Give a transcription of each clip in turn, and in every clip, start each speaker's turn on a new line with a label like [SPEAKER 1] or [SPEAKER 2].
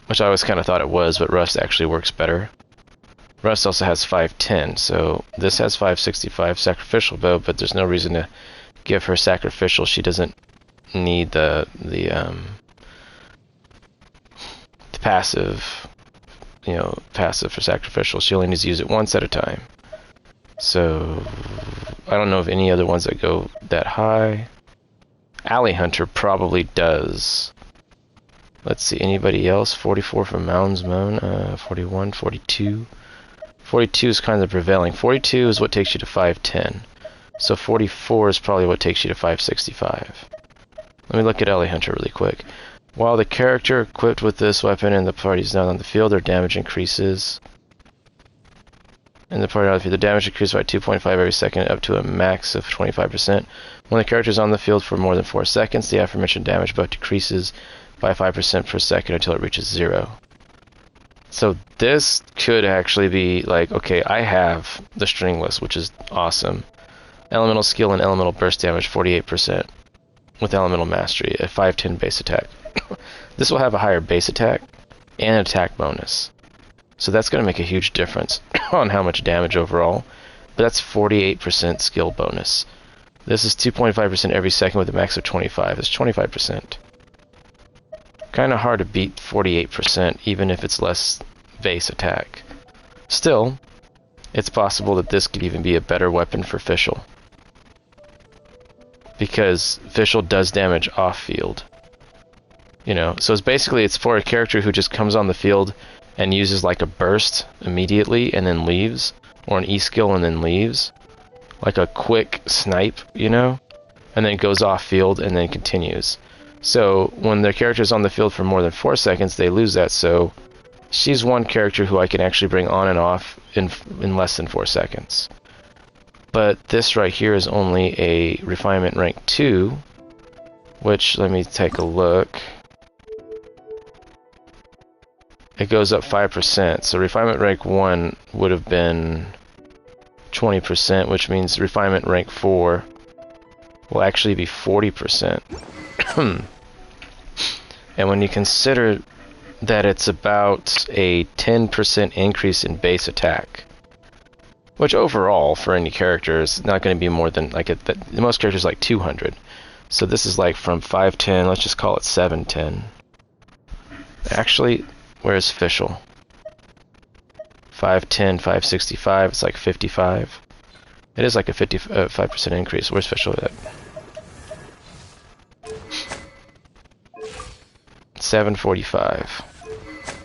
[SPEAKER 1] which I always kind of thought it was, but Rust actually works better. Rust also has 510, so this has 565 sacrificial bow, but there's no reason to give her sacrificial. She doesn't need the passive, passive for sacrificial. She only needs to use it once at a time. So I don't know of any other ones that go that high. Alley Hunter probably does. Let's see, anybody else? 44 from Mounds Moan, 41, 42. 42 is kind of prevailing. 42 is what takes you to 510. So 44 is probably what takes you to 565. Let me look at Alley Hunter really quick. While the character equipped with this weapon and the party is not on the field, their damage increases. And the party on the field, the damage increases by 2.5 every second up to a max of 25%. When the character is on the field for more than 4 seconds, the aforementioned damage buff decreases by 5% per second until it reaches 0. So this could actually be like, okay, I have the stringless, which is awesome. Elemental skill and elemental burst damage 48% with elemental mastery at 510 base attack. This will have a higher base attack and an attack bonus. So that's going to make a huge difference on how much damage overall. But that's 48% skill bonus. This is 2.5% every second with a max of 25. It's 25%. Kind of hard to beat 48% even if it's less base attack. Still, it's possible that this could even be a better weapon for Fischl. Because Fischl does damage off-field. So it's for a character who just comes on the field and uses like a burst immediately and then leaves, or an E-skill and then leaves. Like a quick snipe, and then goes off-field and then continues. So when their character is on the field for more than 4 seconds, they lose that, so she's one character who I can actually bring on and off in less than 4 seconds. But this right here is only a refinement rank 2, which, let me take a look. It goes up 5%, so refinement rank 1 would have been 20%, which means refinement rank 4 will actually be 40%. And when you consider that it's about a 10% increase in base attack, which overall for any character is not going to be more than most characters like 200. So this is like from 510, let's just call it 710. Actually, where's Fischl? 510, 565, it's like 55. It is like a 5% increase. Where's Fischl at? 745.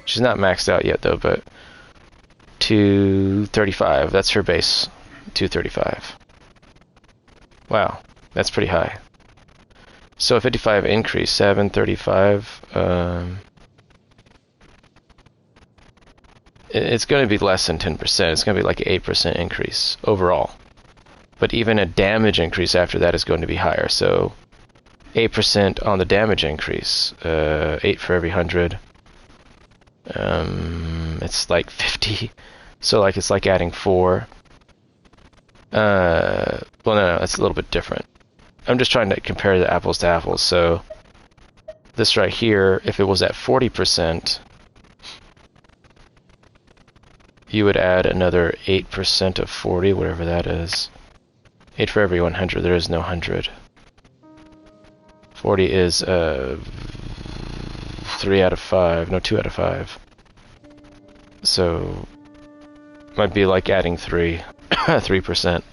[SPEAKER 1] She's not maxed out yet though, but 235. That's her base. 235. Wow, that's pretty high. So a 55 increase, 735. It's going to be less than 10%. It's going to be like an 8% increase overall. But even a damage increase after that is going to be higher. So 8% on the damage increase. 8 for every 100. It's like 50. So it's like adding 4. Well, no, it's a little bit different. I'm just trying to compare the apples to apples. So this right here, if it was at 40%, you would add another 8% of 40, whatever that is. 8 for every 100. There is no 100. 40 is 3 out of 5. No, 2 out of 5. So might be like adding 3. 3%.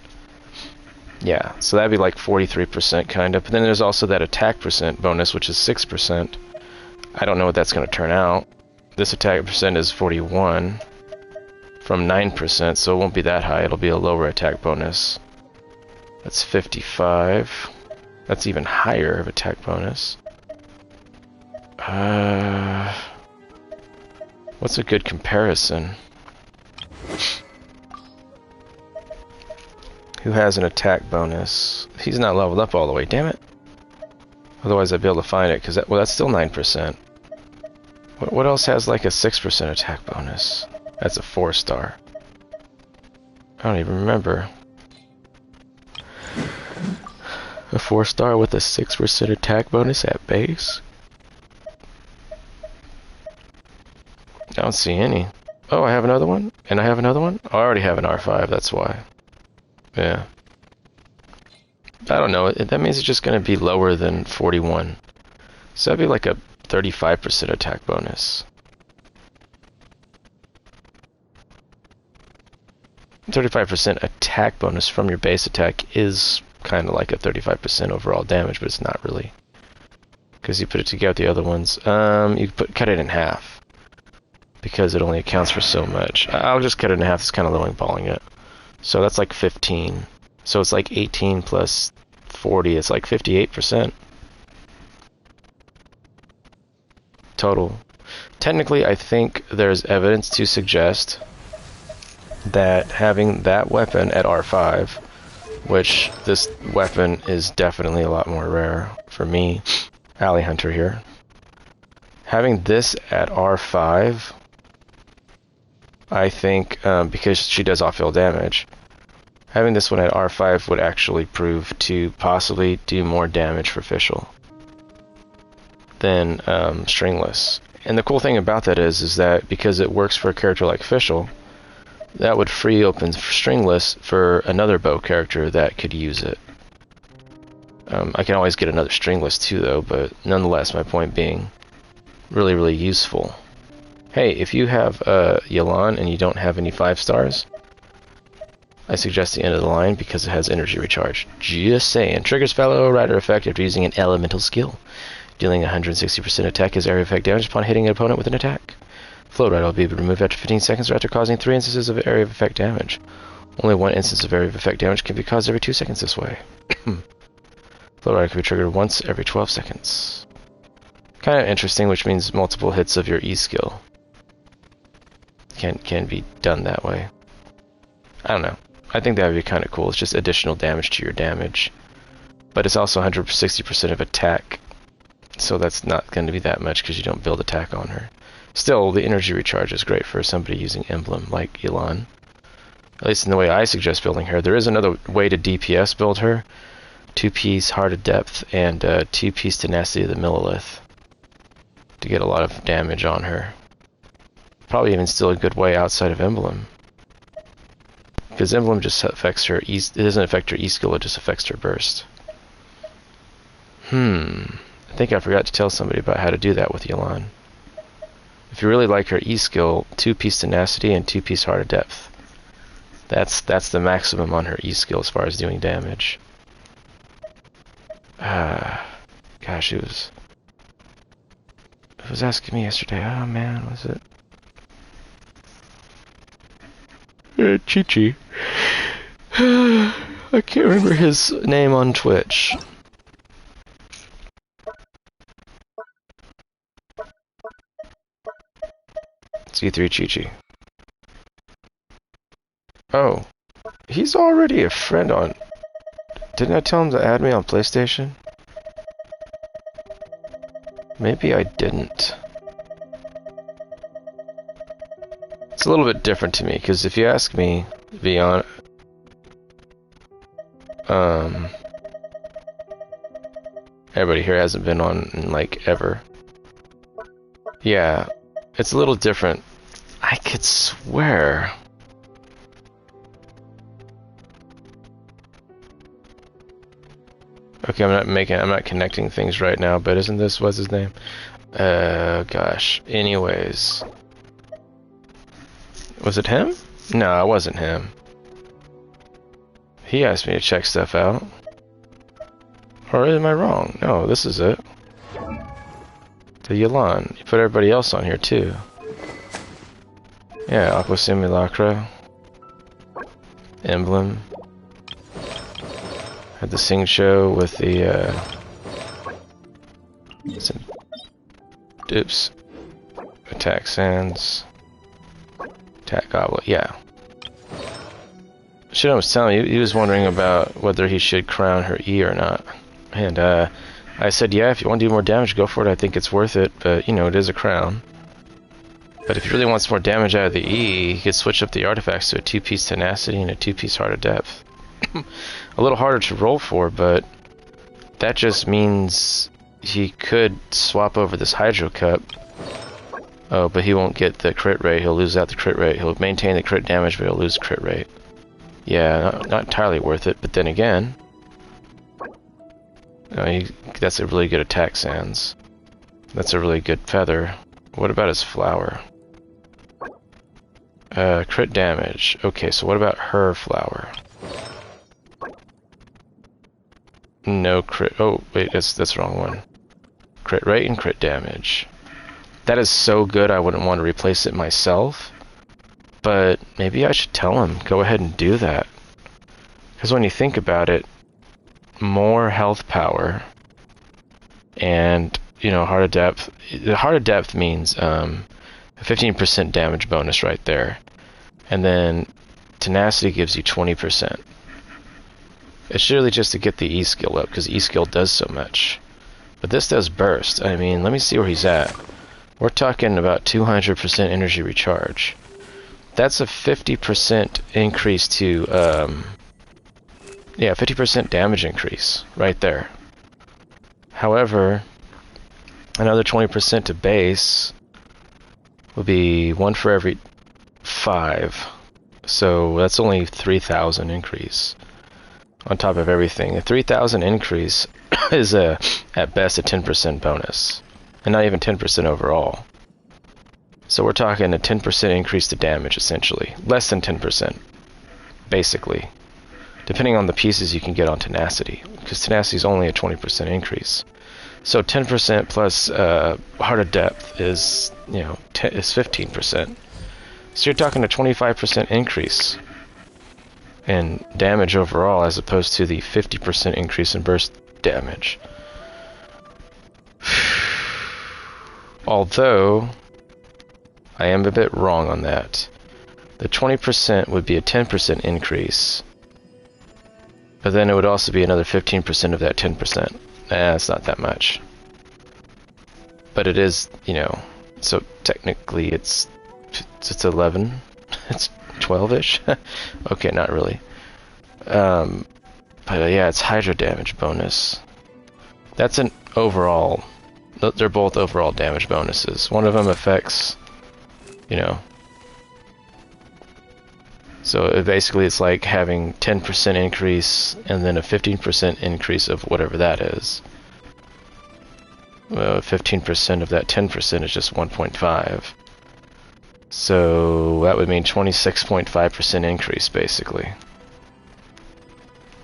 [SPEAKER 1] Yeah, so that'd be like 43% kind of. But then there's also that attack percent bonus, which is 6%. I don't know what that's going to turn out. This attack percent is 41 from 9%, so it won't be that high. It'll be a lower attack bonus. That's 55. That's even higher of attack bonus. What's a good comparison? Who has an attack bonus? He's not leveled up all the way, damn it. Otherwise I'd be able to find it, because that's still 9%. What else has like a 6% attack bonus? That's a 4-star. I don't even remember. A 4-star with a 6% attack bonus at base? I don't see any. Oh, I have another one? And I have another one? Oh, I already have an R5, that's why. Yeah. I don't know, that means it's just going to be lower than 41. So that'd be like a 35% attack bonus. 35% attack bonus from your base attack is kind of like a 35% overall damage, but it's not really. Because you put it together with the other ones. Cut it in half. Because it only accounts for so much. I'll just cut it in half, it's kind of lowballing it. So that's like 15. So it's like 18 plus 40, it's like 58%. Total. Technically, I think there's evidence to suggest that having that weapon at R5, which this weapon is definitely a lot more rare for me, Alley Hunter here, having this at R5, I think, because she does off-field damage, having this one at R5 would actually prove to possibly do more damage for Fischl than Stringless. And the cool thing about that is that because it works for a character like Fischl, that would free open Stringless for another bow character that could use it. I can always get another Stringless too, though, but nonetheless, my point being, really, really useful. Hey, if you have Yelan and you don't have any 5 stars, I suggest the end of the line because it has energy recharge. Just saying. Triggers fellow rider effect after using an elemental skill, dealing 160% attack as area effect damage upon hitting an opponent with an attack. Float Rider will be removed after 15 seconds or after causing 3 instances of area of effect damage. Only 1 instance of area of effect damage can be caused every 2 seconds this way. Float Rider can be triggered once every 12 seconds. Kind of interesting, which means multiple hits of your E skill can be done that way. I don't know. I think that would be kind of cool. It's just additional damage to your damage. But it's also 160% of attack. So that's not going to be that much because you don't build attack on her. Still, the energy recharge is great for somebody using Emblem like Yelan. At least in the way I suggest building her. There is another way to DPS build her. 2-piece Heart of Depth and 2-piece Tenacity of the Millilith. To get a lot of damage on her. Probably even still a good way outside of Emblem. Because Emblem just affects her E, it doesn't affect her E skill, it just affects her burst. I think I forgot to tell somebody about how to do that with Yelan. If you really like her E skill, 2-piece Tenacity and 2-piece Heart of Depth. That's the maximum on her E skill as far as doing damage. Gosh, it was asking me yesterday. Oh man, was it? Chi-Chi. I can't remember his name on Twitch. C3 Chi-Chi. Oh. He's already a friend on... Didn't I tell him to add me on PlayStation? Maybe I didn't. It's a little bit different to me, because if you ask me, to be honest... Everybody here hasn't been on in, like, ever. Yeah, it's a little different. I could swear... Okay, I'm not connecting things right now, but isn't this, what's his name? Gosh. Anyways. Was it him? No, it wasn't him. He asked me to check stuff out. Or am I wrong? No, this is it. The Yelan. You put everybody else on here, too. Yeah, Aqua Simulacra. Emblem. Had the Sing Show with the, oops. Attack Sands. Attack Goblet, yeah. Shit, I was telling you, he was wondering about whether he should crown her E or not. And, I said, yeah, if you want to do more damage, go for it. I think it's worth it, but, you know, it is a crown. But if he really wants more damage out of the E, he could switch up the artifacts to a 2-piece Tenacity and a 2-piece Heart of Depth. A little harder to roll for, but that just means he could swap over this Hydro Cup Oh, but he won't get the crit rate. He'll lose out the crit rate. He'll maintain the crit damage, but he'll lose crit rate. Yeah, not entirely worth it, but then again... that's a really good attack sans. That's a really good feather. What about his flower? Crit damage. Okay, so what about her flower? No crit... Oh, wait, that's the wrong one. Crit rate and crit damage. That is so good I wouldn't want to replace it myself. But maybe I should tell him, go ahead and do that. Because when you think about it, more health power and, you know, heart of depth. The heart of depth means a 15% damage bonus right there. And then tenacity gives you 20%. It's really just to get the E skill up, because E skill does so much. But this does burst. I mean, let me see where he's at. We're talking about 200% energy recharge. That's a 50% increase to, yeah, 50% damage increase right there. However, another 20% to base will be 1 for every 5. So that's only 3,000 increase on top of everything. A 3,000 increase is at best a 10% bonus, and not even 10% overall. So we're talking a 10% increase to damage, essentially. Less than 10%, basically. Depending on the pieces you can get on tenacity, because tenacity is only a 20% increase. So 10% plus heart of depth is, you know, is 15%. So you're talking a 25% increase in damage overall, as opposed to the 50% increase in burst damage. Although I am a bit wrong on that. The 20% would be a 10% increase, but then it would also be another 15% of that 10%. It's not that much. But it is, you know, so technically it's 11. It's 12-ish. Okay, not really. But yeah, it's hydro damage bonus. That's an overall. They're both overall damage bonuses. One of them affects, you know. So basically it's like having 10% increase and then a 15% increase of whatever that is. Well, 15% of that 10% is just 1.5. So that would mean 26.5% increase, basically.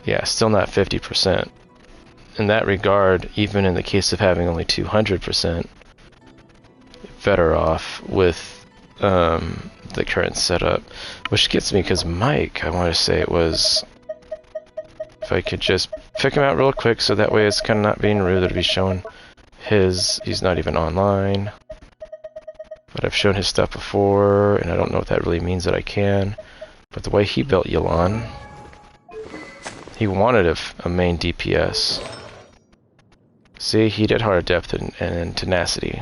[SPEAKER 1] Yeah, still not 50%. In that regard, even in the case of having only 200%, better off with the current setup. Which gets me, because Mike, I want to say it was... If I could just pick him out real quick, so that way it's kind of not being rude to be showing his... He's not even online. But I've shown his stuff before, and I don't know if that really means that I can. But the way he built Yelan, he wanted a main DPS. See, he did heart of depth and tenacity.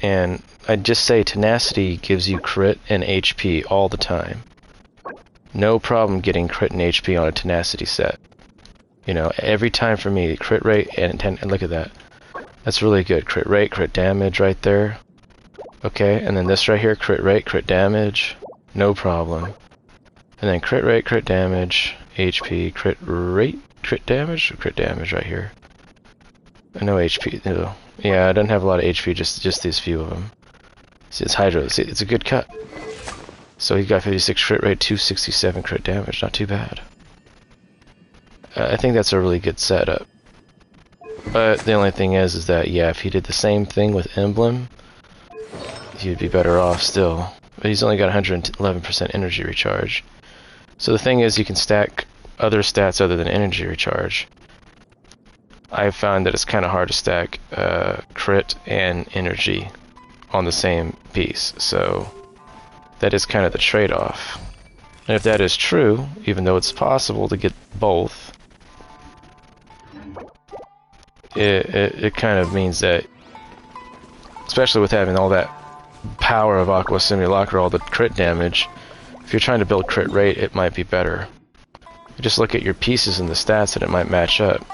[SPEAKER 1] And I'd just say tenacity gives you crit and HP all the time. No problem getting crit and HP on a tenacity set. You know, every time for me, crit rate and look at that. That's really good. Crit rate, crit damage right there. Okay, and then this right here, crit rate, crit damage. No problem. And then crit rate, crit damage, HP, crit rate, crit damage right here. No HP. No. Yeah, I don't have a lot of HP, just these few of them. See, it's Hydro. See, it's a good cut. So he got 56 crit rate, 267 crit damage. Not too bad. I think that's a really good setup. But the only thing is that, yeah, if he did the same thing with Emblem, he'd be better off still. But he's only got 111% energy recharge. So the thing is, you can stack other stats other than energy recharge. I found that it's kind of hard to stack crit and energy on the same piece. So that is kind of the trade-off. And if that is true, even though it's possible to get both, it kind of means that, especially with having all that power of Aqua Simulacra, all the crit damage, if you're trying to build crit rate, it might be better. You just look at your pieces and the stats and it might match up.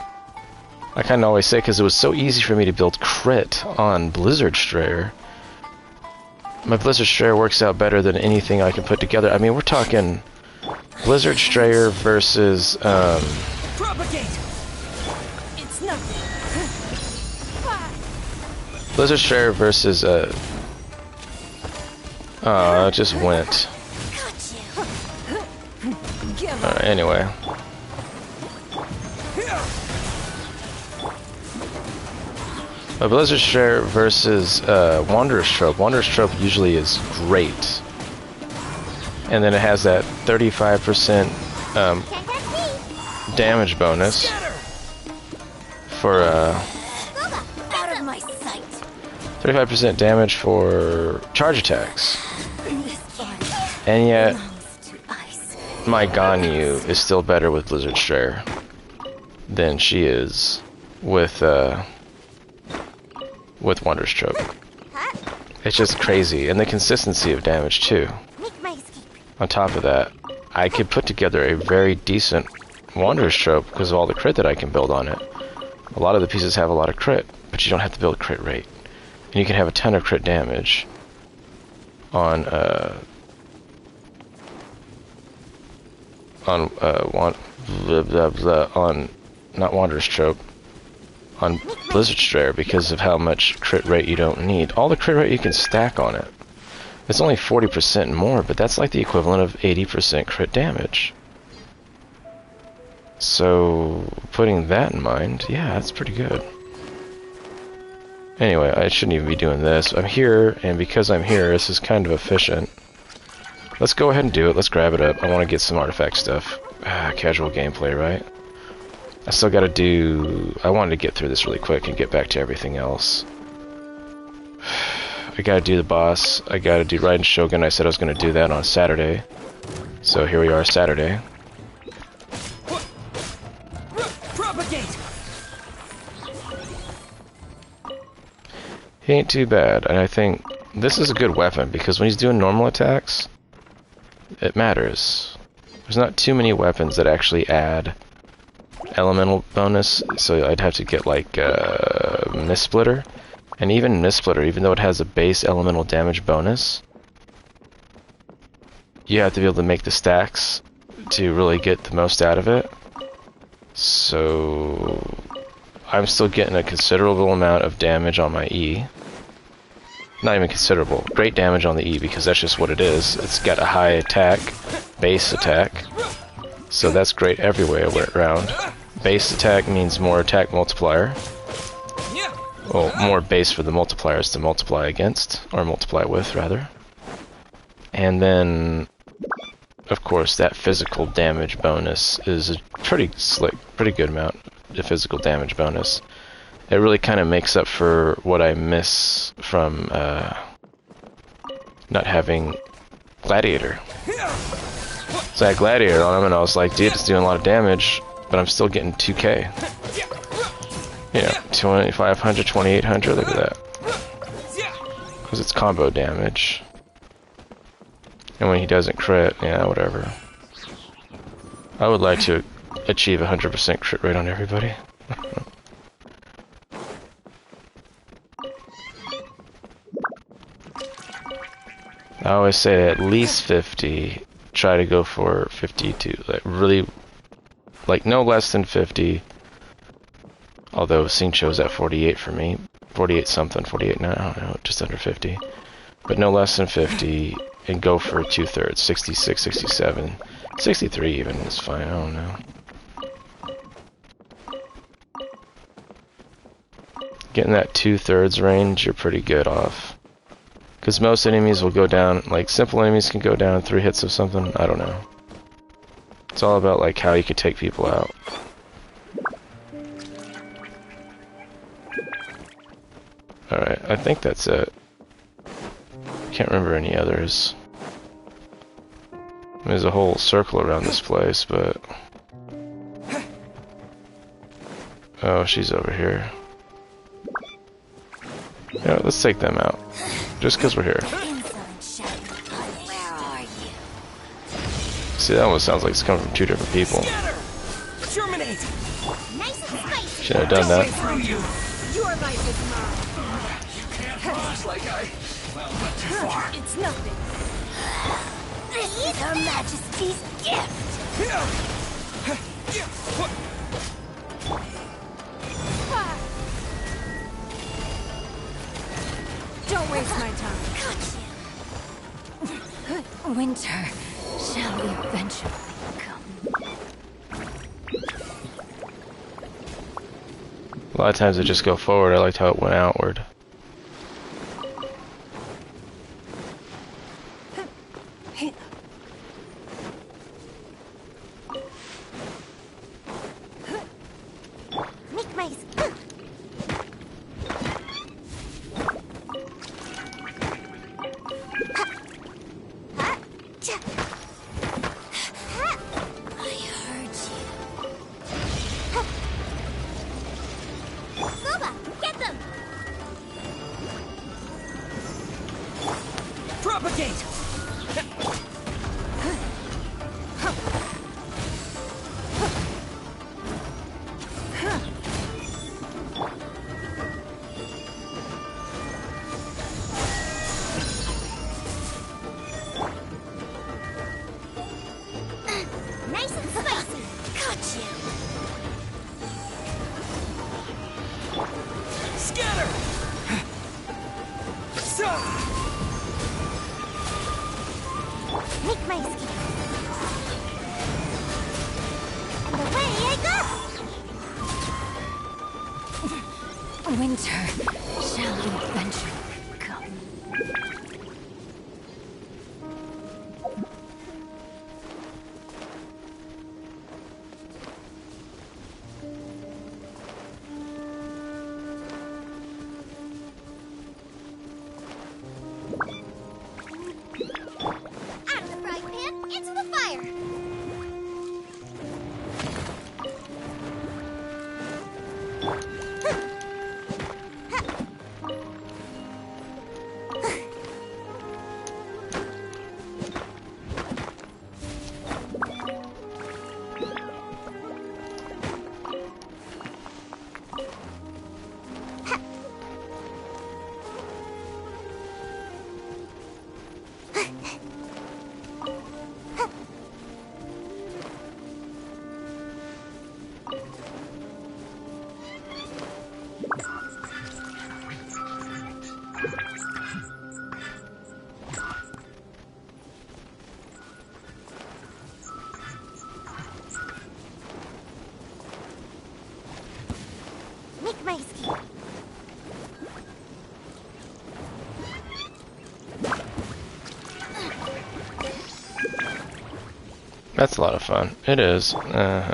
[SPEAKER 1] I kind of always say, because it was so easy for me to build crit on Blizzard Strayer. My Blizzard Strayer works out better than anything I can put together. I mean, we're talking Blizzard Strayer versus,
[SPEAKER 2] Propagate. It's nothing.
[SPEAKER 1] Blizzard Strayer versus, it just went. Alright, anyway. A Blizzard Strayer versus Wanderer's Trope. Wanderer's Trope usually is great. And then it has that 35% damage bonus for 35% damage for charge attacks. And yet my Ganyu is still better with Blizzard Strayer than she is with Wanderer's Trope. It's just crazy, and the consistency of damage too. On top of that, I could put together a very decent Wanderer's Trope because of all the crit that I can build on it. A lot of the pieces have a lot of crit, but you don't have to build crit rate. And you can have a ton of crit damage on not Wanderer's Trope, on Blizzard Strayer because of how much crit rate you don't need. All the crit rate you can stack on it. It's only 40% more, but that's like the equivalent of 80% crit damage. So, putting that in mind, yeah, that's pretty good. Anyway, I shouldn't even be doing this. I'm here, and because I'm here, this is kind of efficient. Let's go ahead and do it. Let's grab it up. I want to get some artifact stuff. Casual gameplay, right? I still gotta do... I wanted to get through this really quick and get back to everything else. I gotta do the boss. I gotta do Raiden Shogun. I said I was gonna do that on Saturday. So here we are, Saturday.
[SPEAKER 2] Propagate.
[SPEAKER 1] He ain't too bad, and I think this is a good weapon because when he's doing normal attacks, it matters. There's not too many weapons that actually add elemental bonus, so I'd have to get like Mist Splitter. And even Mist Splitter, even though it has a base elemental damage bonus, you have to be able to make the stacks to really get the most out of it. So I'm still getting a considerable amount of damage on my E. Not even considerable. Great damage on the E because that's just what it is. It's got a high attack, base attack. So that's great everywhere around. Base attack means more attack multiplier. Well, more base for the multipliers to multiply against, or multiply with, rather. And then, of course, that physical damage bonus is a pretty good amount of physical damage bonus. It really kind of makes up for what I miss from not having Gladiator. So I had Gladiator on him, and I was like, dude, it's doing a lot of damage, but I'm still getting 2k. Yeah, 2500, 2800, look at that. Because it's combo damage. And when he doesn't crit, yeah, whatever. I would like to achieve 100% crit rate on everybody. I always say at least 50, try to go for 52, like really, like no less than 50. Although Xingqiu's at 48 for me, 48 something, 48, no, I don't know, just under 50. But no less than 50, and go for 2/3, 66, 67, 63 even is fine, I don't know. Getting that 2/3 range, you're pretty good off. Because most enemies will go down, like simple enemies can go down in 3 hits of something, I don't know. It's all about like how you can take people out. Alright, I think that's it. Can't remember any others. There's a whole circle around this place, but... Oh, she's over here. Yeah, let's take them out. Just because we're here. See, that almost sounds like it's coming from 2 different people. Should have done that.
[SPEAKER 2] Through you. Your life is mine.
[SPEAKER 3] Looks like I went too far.
[SPEAKER 2] It's nothing.
[SPEAKER 4] This is Her Majesty's gift!
[SPEAKER 2] Don't waste my time.
[SPEAKER 4] Winter shall eventually come.
[SPEAKER 1] A lot of times it just go forward. I liked how it went outward.
[SPEAKER 4] Make my... I heard you. Boba, get them!
[SPEAKER 2] Propagate.
[SPEAKER 4] Nice and spicy. Got you.
[SPEAKER 2] Scatter.
[SPEAKER 4] Make my escape. And away I go! Winter shall eventually come. Out of the frying pan, into the fire! Make my escape.
[SPEAKER 1] That's a lot of fun. It is. The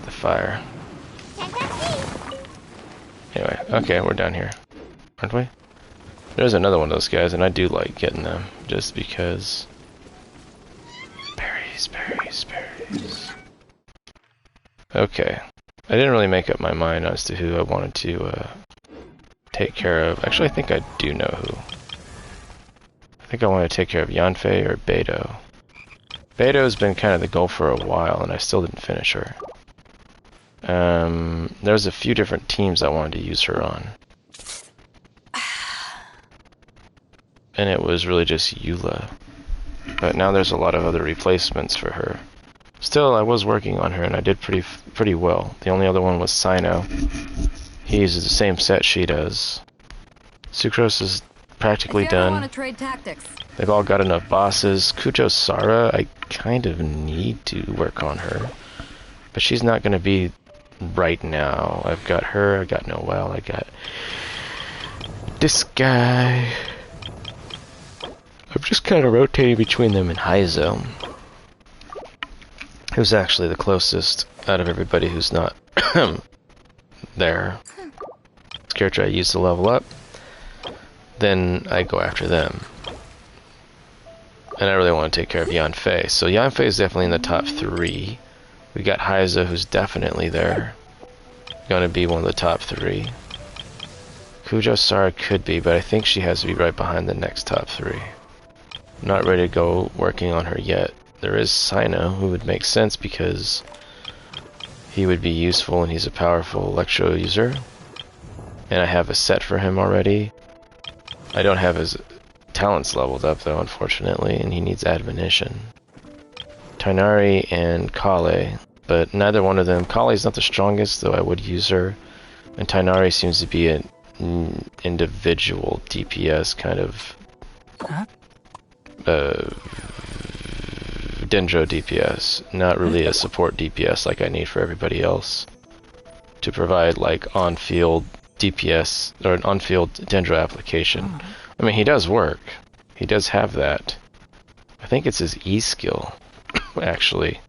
[SPEAKER 1] fire.
[SPEAKER 4] Can't catch me!
[SPEAKER 1] Anyway, okay, we're down here. Aren't we? There's another one of those guys, and I do like getting them, just because... Berries, berries, berries. Okay. I didn't really make up my mind as to who I wanted to take care of. Actually, I think I do know who. I think I want to take care of Yanfei or Beidou. Beidou's been kind of the goal for a while, and I still didn't finish her. There's a few different teams I wanted to use her on. And it was really just Eula. But now there's a lot of other replacements for her. Still, I was working on her, and I did pretty well. The only other one was Sino. He uses the same set she does. Sucrose is practically done.
[SPEAKER 5] Want to trade tactics?
[SPEAKER 1] They've all got enough bosses. Kujo Sara, I kind of need to work on her. But she's not going to be right now. I've got her, I got Noelle, I got this guy. I'm just kind of rotating between them and Heizo, who's actually the closest out of everybody who's not there. This character I use to level up. Then I go after them. And I really want to take care of Yanfei. So Yanfei is definitely in the top 3. We got Heizo, who's definitely there. Gonna be one of the top 3. Kujo Sara could be, but I think she has to be right behind the next top 3. I'm not ready to go working on her yet. There is Sino, who would make sense because he would be useful, and he's a powerful Electro user. And I have a set for him already. I don't have his talents leveled up though, unfortunately, and he needs admonition. Tainari and Kale, but neither one of them. Kale's not the strongest, though I would use her. And Tainari seems to be an individual DPS kind of Dendro DPS, not really a support DPS like I need for everybody else to provide like on-field DPS or an on-field Dendro application. I mean, he does work. He does have that. I think it's his E skill, actually.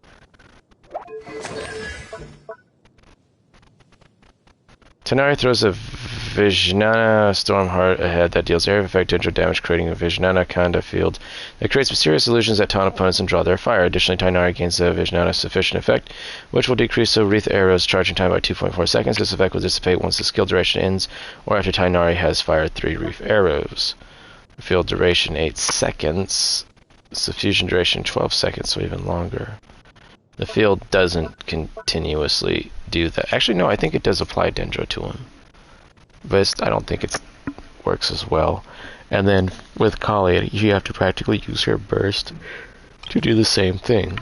[SPEAKER 1] Tanari throws a Vijnana Stormheart ahead that deals area of effect Dendro damage, creating a Vijnana Kanda field that creates mysterious illusions that taunt opponents and draw their fire. Additionally, Tainari gains a Vijnana sufficient effect, which will decrease the Wreath arrow's charging time by 2.4 seconds. This effect will dissipate once the skill duration ends, or after Tainari has fired 3 Wreath arrows. Field duration 8 seconds. Suffusion duration 12 seconds, so even longer. The field doesn't continuously do that. Actually, no, I think it does apply Dendro to him. But I don't think it works as well. And then with Kale, you have to practically use her burst to do the same thing.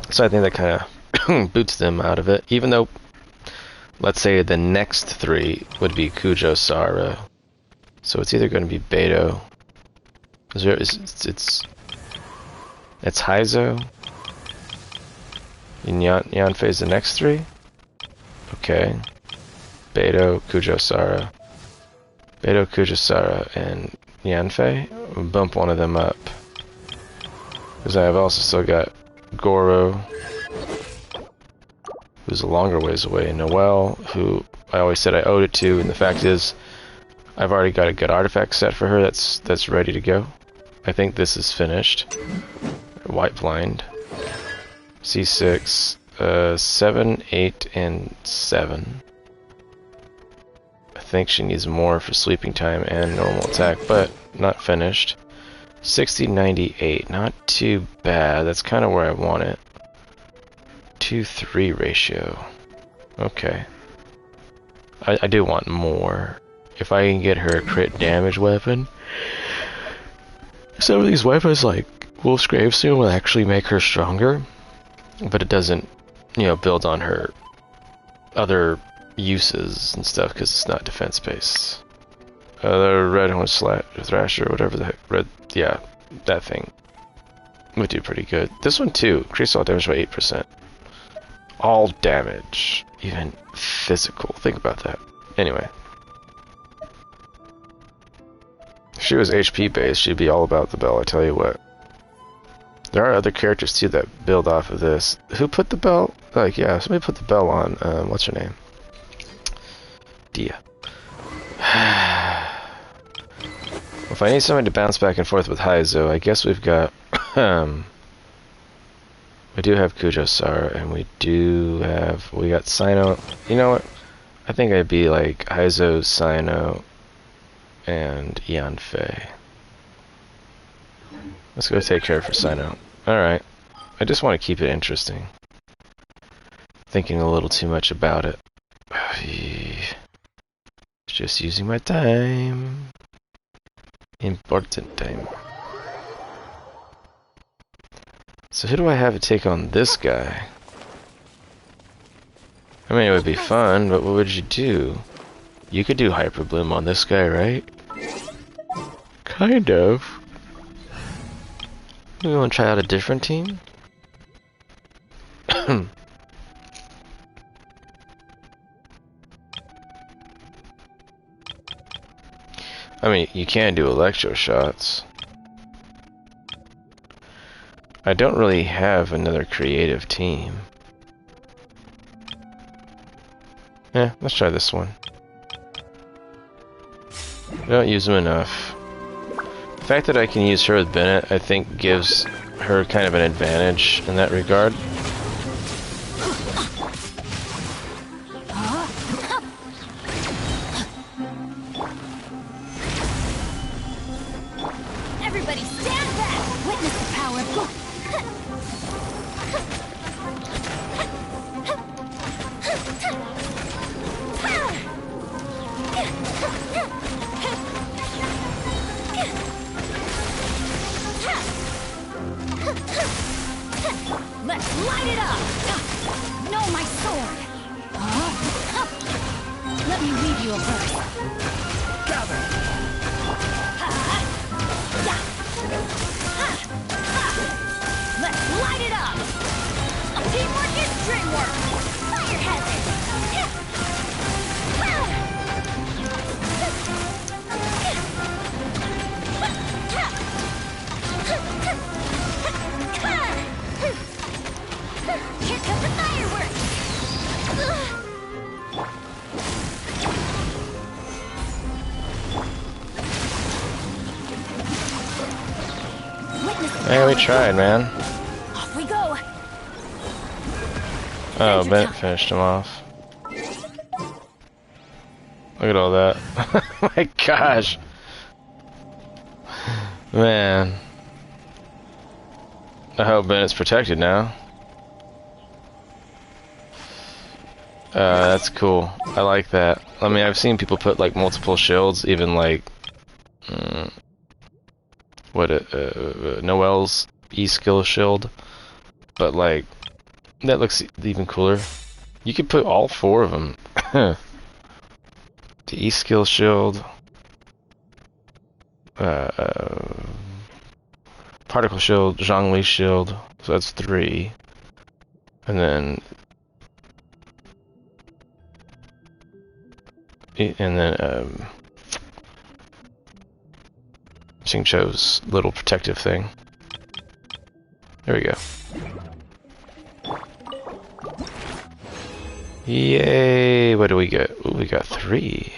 [SPEAKER 1] So I think that kind of boots them out of it. Even though, let's say the next 3 would be Kujo Sara. So it's either going to be Beto. It's Haizo. And Yanfei's the next 3? Okay. Beto, Kujo Sara. Beto, Kujo Sara, and Yanfei. We'll bump one of them up. Because I've also still got Goro, who's a longer ways away, and Noelle, who I always said I owed it to, and the fact is, I've already got a good artifact set for her that's ready to go. I think this is finished. White Blind. C6, 7, 8, and 7. I think she needs more for sleeping time and normal attack, but not finished. 60, 98, not too bad. That's kind of where I want it. 2-3 ratio. Okay. I do want more. If I can get her a crit damage weapon. Some of these weapons, like Wolf's Gravestone, will actually make her stronger. But it doesn't, build on her other uses and stuff because it's not defense based. The red one Thrasher, whatever the heck, yeah, that thing would do pretty good. This one too, increase all damage by 8%. All damage, even physical. Think about that. Anyway, if she was HP based, she'd be all about the bell. I tell you what. There are other characters too that build off of this. Who put the bell? Like, yeah, somebody put the bell on. What's her name? Dia. If I need somebody to bounce back and forth with Haizo, I guess we've got. We do have Kujo Sara, and we got Sino. You know what? I think I'd be like Haizo, Sino, and Yanfei. Let's go take care of Sino. Alright. I just want to keep it interesting. Thinking a little too much about it. Just using my time. Important time. So who do I have to take on this guy? I mean, it would be fun, but what would you do? You could do Hyper Bloom on this guy, right? Kind of. Do we want to try out a different team? I mean, you can do electro shots. I don't really have another creative team. Yeah, let's try this one. I don't use them enough. The fact that I can use her with Bennett, I think, gives her kind of an advantage in that regard.
[SPEAKER 4] Everybody stand back! Witness the power of heal first.
[SPEAKER 3] Gather.
[SPEAKER 4] Let's light it up! Teamwork is dreamwork! Fire hazard! Here comes the fireworks!
[SPEAKER 1] Hey, we tried, man.
[SPEAKER 4] Off we go!
[SPEAKER 1] Oh, Bennett finished him off. Look at all that. Oh my gosh. Man. I hope Bennett's protected now. That's cool. I like that. I mean, I've seen people put like multiple shields, even like Noel's E-skill shield, but like that looks even cooler. You could put all 4 of them. The E-skill shield, particle shield, Zhongli shield, so that's 3, and then Xingqiu's little protective thing. There we go. Yay! What do we get? Ooh, we got 3.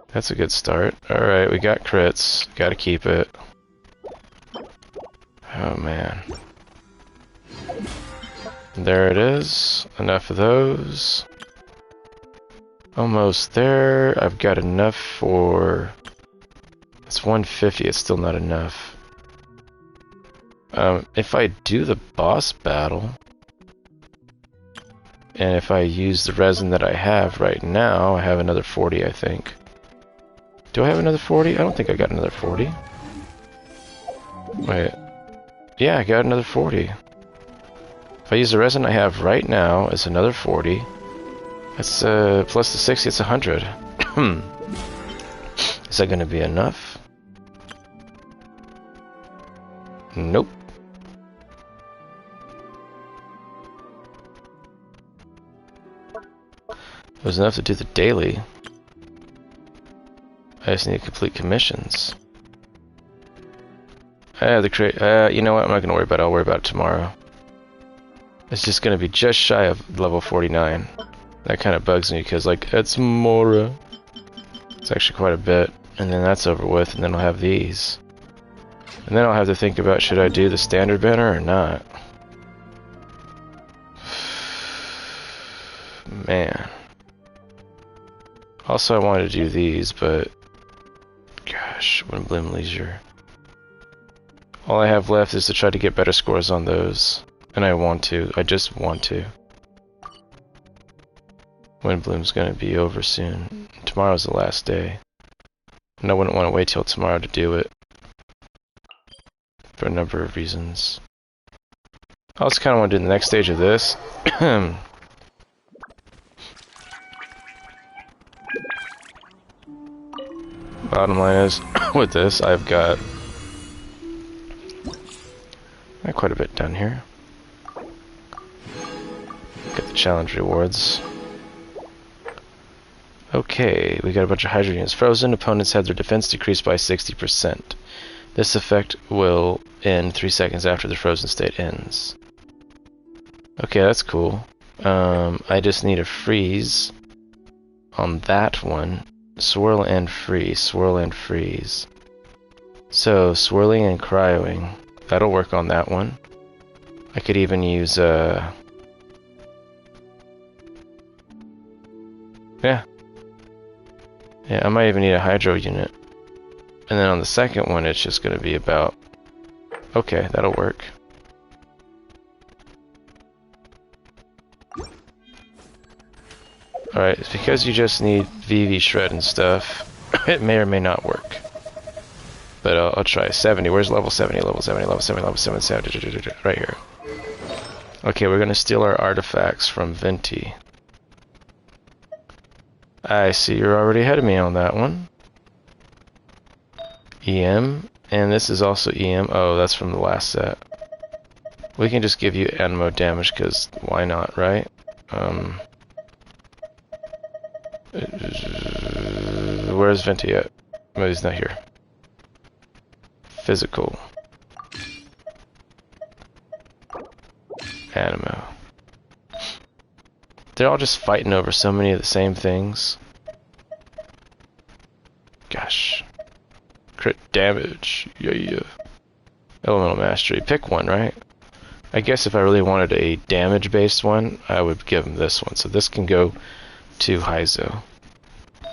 [SPEAKER 1] That's a good start. Alright, we got crits. Gotta keep it. Oh man. There it is. Enough of those. Almost there. I've got enough for... It's 150. It's still not enough. If I do the boss battle, and if I use the resin that I have right now, I have another 40, I think. Do I have another 40? I don't think I got another 40. Wait. Yeah, I got another 40. If I use the resin I have right now, it's another 40. That's plus the 60, it's 100. Is that gonna be enough? Nope. It was enough to do the daily. I just need to complete commissions. I have to create. You know what? I'm not gonna worry about it. I'll worry about it tomorrow. It's just gonna be just shy of level 49. That kind of bugs me because, like, it's Mora. It's actually quite a bit, and then that's over with, and then I'll have these. And then I'll have to think about, should I do the standard banner or not? Man. Also, I wanted to do these, but gosh, Willem Leisure. All I have left is to try to get better scores on those, and I want to. I just want to. Windbloom's gonna be over soon. Tomorrow's the last day, and I wouldn't want to wait till tomorrow to do it for a number of reasons. I also kind of want to do the next stage of this. Bottom line is, with this, I've got quite a bit done here. Got the challenge rewards. Okay, we got a bunch of Hydra units frozen. Opponents had their defense decreased by 60%. This effect will end 3 seconds after the frozen state ends. Okay, that's cool. I just need a freeze on that one. Swirl and freeze, swirl and freeze. So, swirling and cryoing. That'll work on that one. I could even use, yeah. Yeah, I might even need a hydro unit. And then on the second one, it's just going to be about... Okay, that'll work. Alright, it's because you just need VV shred and stuff. It may or may not work. But I'll try 70. Where's level 70? Level 70, level 70, level 70, 70, right here. Okay, we're going to steal our artifacts from Venti. I see you're already ahead of me on that one. EM, and this is also EM. Oh, that's from the last set. We can just give you ammo damage, because why not, right? Where's Venti at? Oh, he's not here. Physical. Animo. They're all just fighting over so many of the same things. Gosh. Crit damage. Yeah. Elemental mastery. Pick one, right? I guess if I really wanted a damage-based one, I would give him this one. So this can go to Heizo.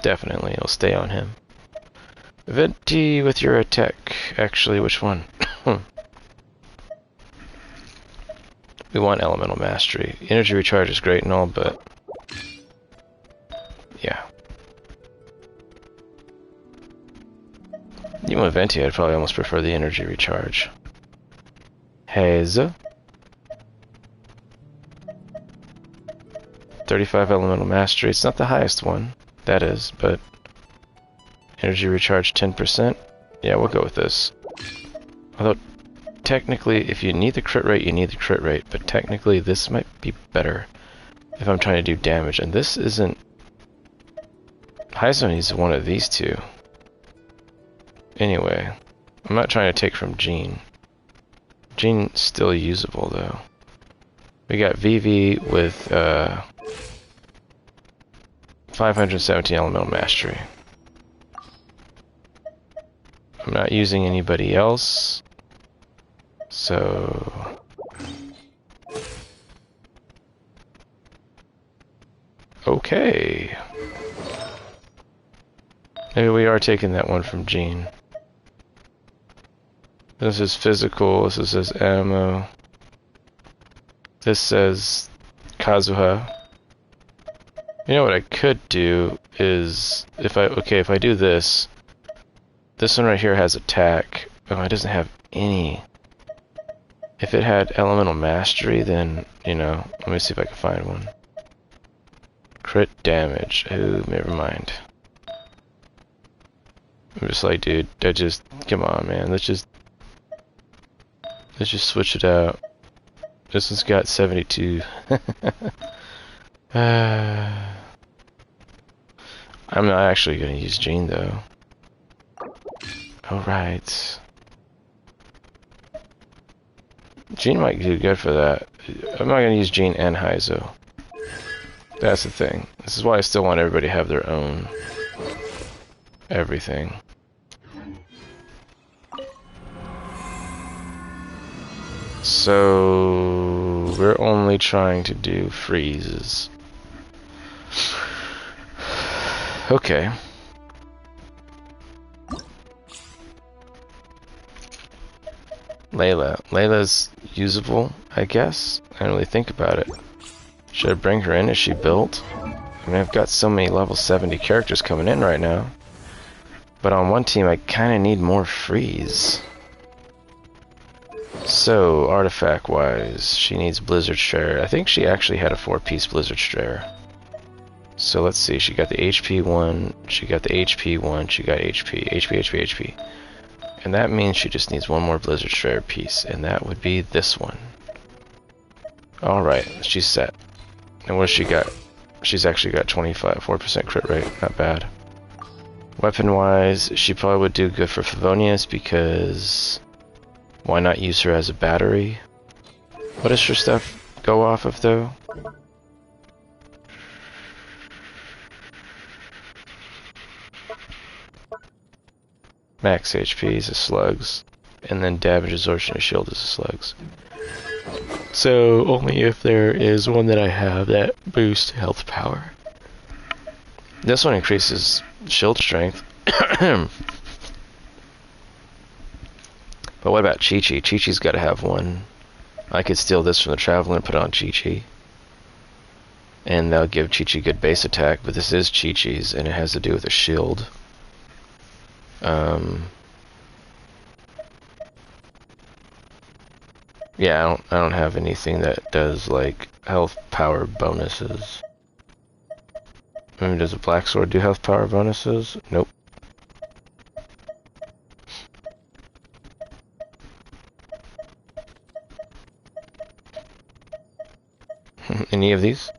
[SPEAKER 1] Definitely, it'll stay on him. Venti with your attack. Actually, which one? We want elemental mastery. Energy recharge is great and all, but yeah. Even with Venti, I'd probably almost prefer the energy recharge. Heizo. 35 elemental mastery. It's not the highest one, that is, but energy recharge 10%. Yeah, we'll go with this. Although, technically, if you need the crit rate, you need the crit rate, but technically this might be better if I'm trying to do damage, and this isn't... Heizo needs one of these two. Anyway, I'm not trying to take from Jean. Jean's still usable, though. We got VV with 517 elemental mastery. I'm not using anybody else, so... Okay. Maybe we are taking that one from Jean. This is physical, this says ammo. This says Kazuha. You know what I could do is, if I do this, this one right here has attack. Oh, it doesn't have any. If it had elemental mastery, then, you know, let me see if I can find one. Crit damage. Oh, never mind. I'm just like, dude, come on, man, let's just switch it out. This one's got 72. I'm not actually gonna use Jean though. Alright. Jean might do good for that. I'm not gonna use Jean and Heizo. That's the thing. This is why I still want everybody to have their own everything. So we're only trying to do freezes. Okay. Layla's usable, I guess. I didn't really think about it. Should I bring her in? Is she built? I mean, I've got so many level 70 characters coming in right now. But on one team, I kind of need more freeze. So, artifact-wise, she needs Blizzard Strayer. I think she actually had a 4-piece Blizzard Strayer. So let's see, she got the HP one, she got the HP one, she got HP. And that means she just needs one more Blizzard Strayer piece, and that would be this one. Alright, she's set. And what has she got? She's actually got 4% crit rate, not bad. Weapon-wise, she probably would do good for Favonius because... Why not use her as a battery? What does her stuff go off of, though? Max HP is a slugs, and then damage absorption of shield is a slugs. So, only if there is one that I have that boosts health power. This one increases shield strength. But what about Chi-Chi? Chi-Chi's got to have one. I could steal this from the Traveler and put it on Chi-Chi. And that'll give Chi-Chi good base attack, but this is Chi-Chi's, and it has to do with a shield. Yeah, I don't have anything that does, like, health power bonuses. does a black sword do health power bonuses? Nope. Any of these?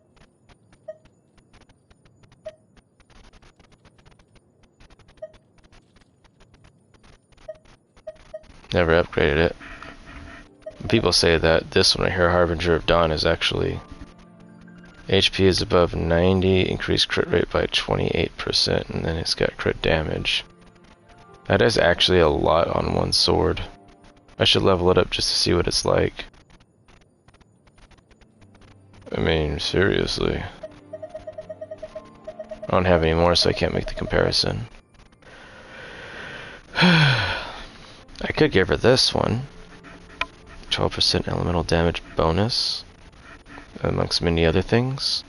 [SPEAKER 1] Never upgraded it. People say that this one right here, Harbinger of Dawn, is actually HP is above 90, increased crit rate by 28%, and then it's got crit damage. That is actually a lot on one sword. I should level it up just to see what it's like. I mean, seriously. I don't have any more, so I can't make the comparison. I could give her this one. 12% elemental damage bonus, amongst many other things.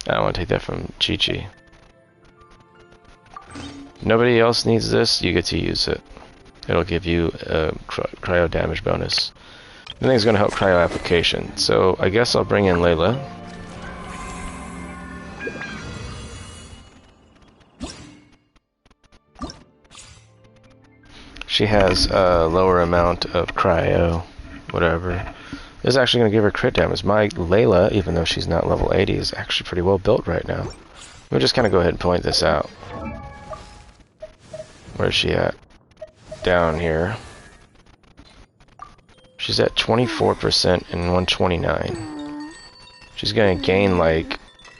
[SPEAKER 1] I don't want to take that from Chi-Chi. Nobody else needs this, you get to use it. It'll give you a cryo damage bonus. I think it's going to help cryo application, so I guess I'll bring in Layla. She has a lower amount of cryo, whatever. This is actually going to give her crit damage. My Layla, even though she's not level 80, is actually pretty well built right now. We'll just kind of go ahead and point this out. Where's she at? Down here. She's at 24% and 129. She's going to gain like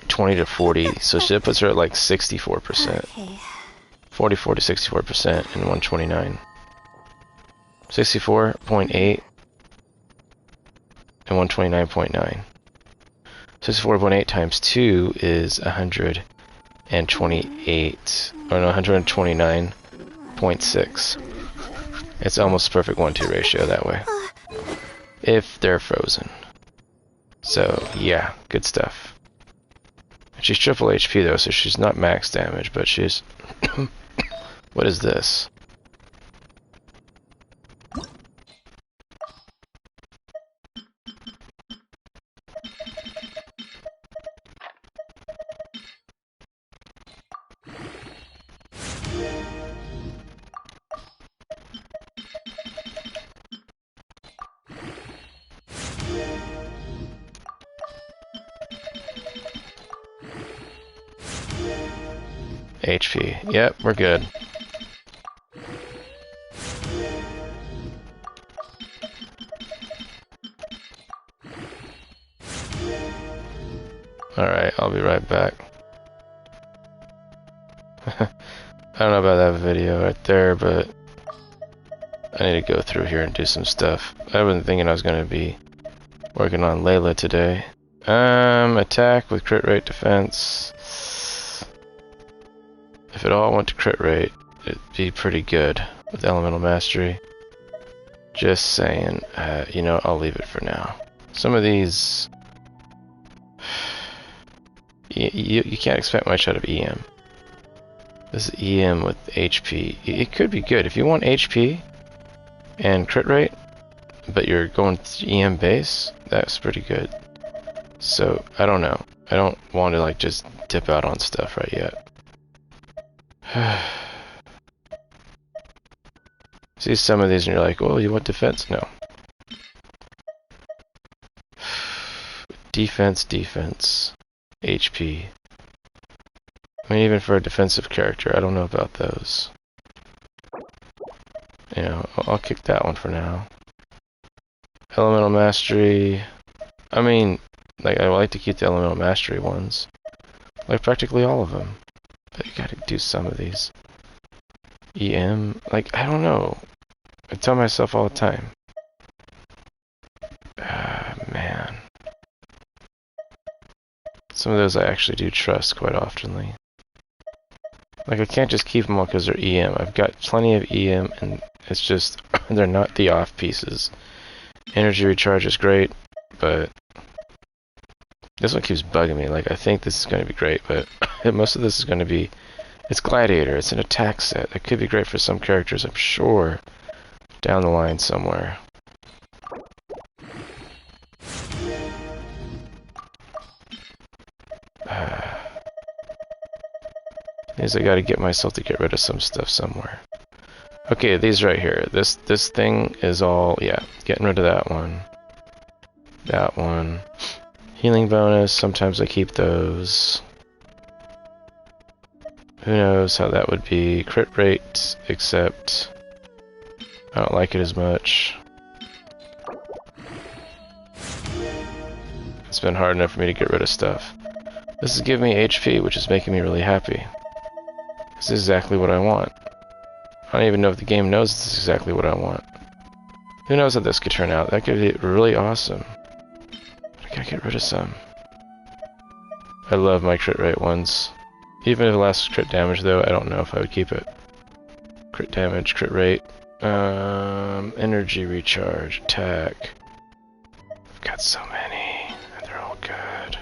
[SPEAKER 1] 20 to 40, so that puts her at like 64%. 44 to 64% and 129. 64.8 and 129.9. 64.8 times 2 is 128, or no, 129.6. It's almost perfect 1-2 ratio that way. If they're frozen. So, yeah, good stuff. She's triple HP though, so she's not max damage, but she's... What is this? HP. Yep, we're good. Alright, I'll be right back. I don't know about that video right there, but I need to go through here and do some stuff. I wasn't thinking I was going to be working on Layla today. Attack with crit rate defense. If it all went to crit rate, it'd be pretty good with Elemental Mastery. Just saying, you know, I'll leave it for now. Some of these, you can't expect much out of EM. This is EM with HP. It could be good. If you want HP and crit rate, but you're going EM base, that's pretty good. So, I don't know. I don't want to like just dip out on stuff right yet. See some of these and you're like, oh, you want defense? No. Defense, HP. I mean, even for a defensive character, I don't know about those. You know, I'll kick that one for now. Elemental Mastery. I mean, like, I like to keep the Elemental Mastery ones. Like, practically all of them. But you gotta do some of these. EM, like, I don't know. I tell myself all the time. Man. Some of those I actually do trust quite oftenly. Like, I can't just keep them all because they're EM. I've got plenty of EM, and it's just, they're not the off pieces. Energy recharge is great, but this one keeps bugging me. Like, I think this is going to be great, but most of this is going to be... It's Gladiator. It's an attack set. It could be great for some characters, I'm sure. Down the line somewhere. Means I gotta get myself to get rid of some stuff somewhere. Okay, these right here. This thing is all, yeah, getting rid of that one. That one. Healing bonus, sometimes I keep those. Who knows how that would be. Crit rate, except I don't like it as much. It's been hard enough for me to get rid of stuff. This is giving me HP, which is making me really happy. This is exactly what I want. I don't even know if the game knows this is exactly what I want. Who knows how this could turn out? That could be really awesome. But I gotta get rid of some. I love my crit rate ones. Even if it lasts crit damage though, I don't know if I would keep it. Crit damage, crit rate. Energy recharge, attack. I've got so many, and they're all good.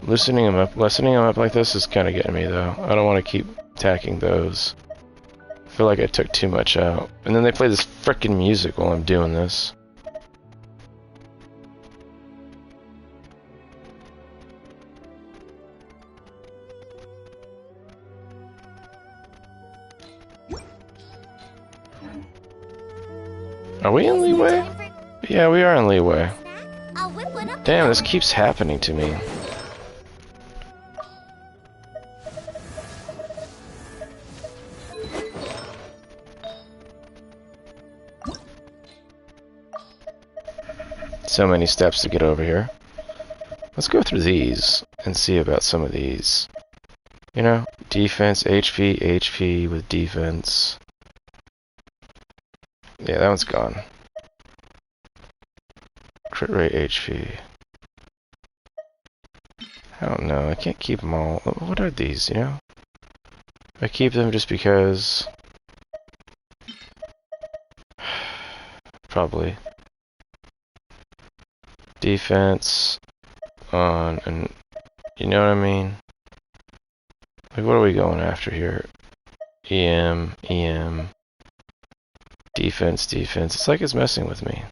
[SPEAKER 1] Lessening them up like this is kind of getting me though. I don't want to keep attacking those. I feel like I took too much out. And then they play this frickin' music while I'm doing this. Are we in leeway? Yeah, we are in leeway.
[SPEAKER 4] I'll whip one up.
[SPEAKER 1] Damn, this keeps happening to me. So many steps to get over here. Let's go through these and see about some of these. You know, defense, HP, HP with defense. Yeah, that one's gone. Crit rate HP. I don't know, I can't keep them all. What are these, you know? I keep them just because... Probably. Defense on, and you know what I mean? Like, what are we going after here? EM, EM. Defense, defense. It's like it's messing with me.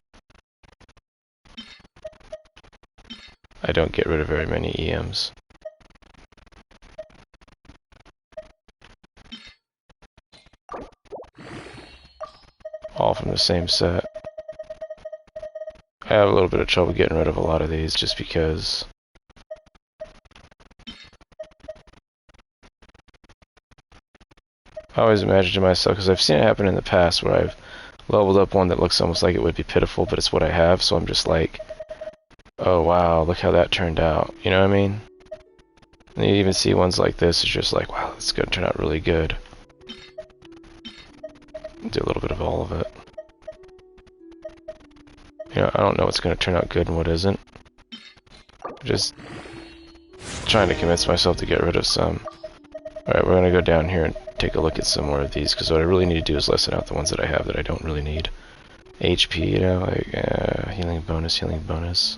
[SPEAKER 1] I don't get rid of very many EMs. All from the same set. I have a little bit of trouble getting rid of a lot of these just because I always imagine to myself, because I've seen it happen in the past where I've leveled up one that looks almost like it would be pitiful, but it's what I have, so I'm just like, oh wow, look how that turned out, you know what I mean? And you even see ones like this, it's just like, wow, it's going to turn out really good. Do a little bit of all of it. You know, I don't know what's going to turn out good and what isn't. Just trying to convince myself to get rid of some. Alright, we're going to go down here and take a look at some more of these, because what I really need to do is lessen out the ones that I have that I don't really need. HP, you know, like, healing bonus, healing bonus.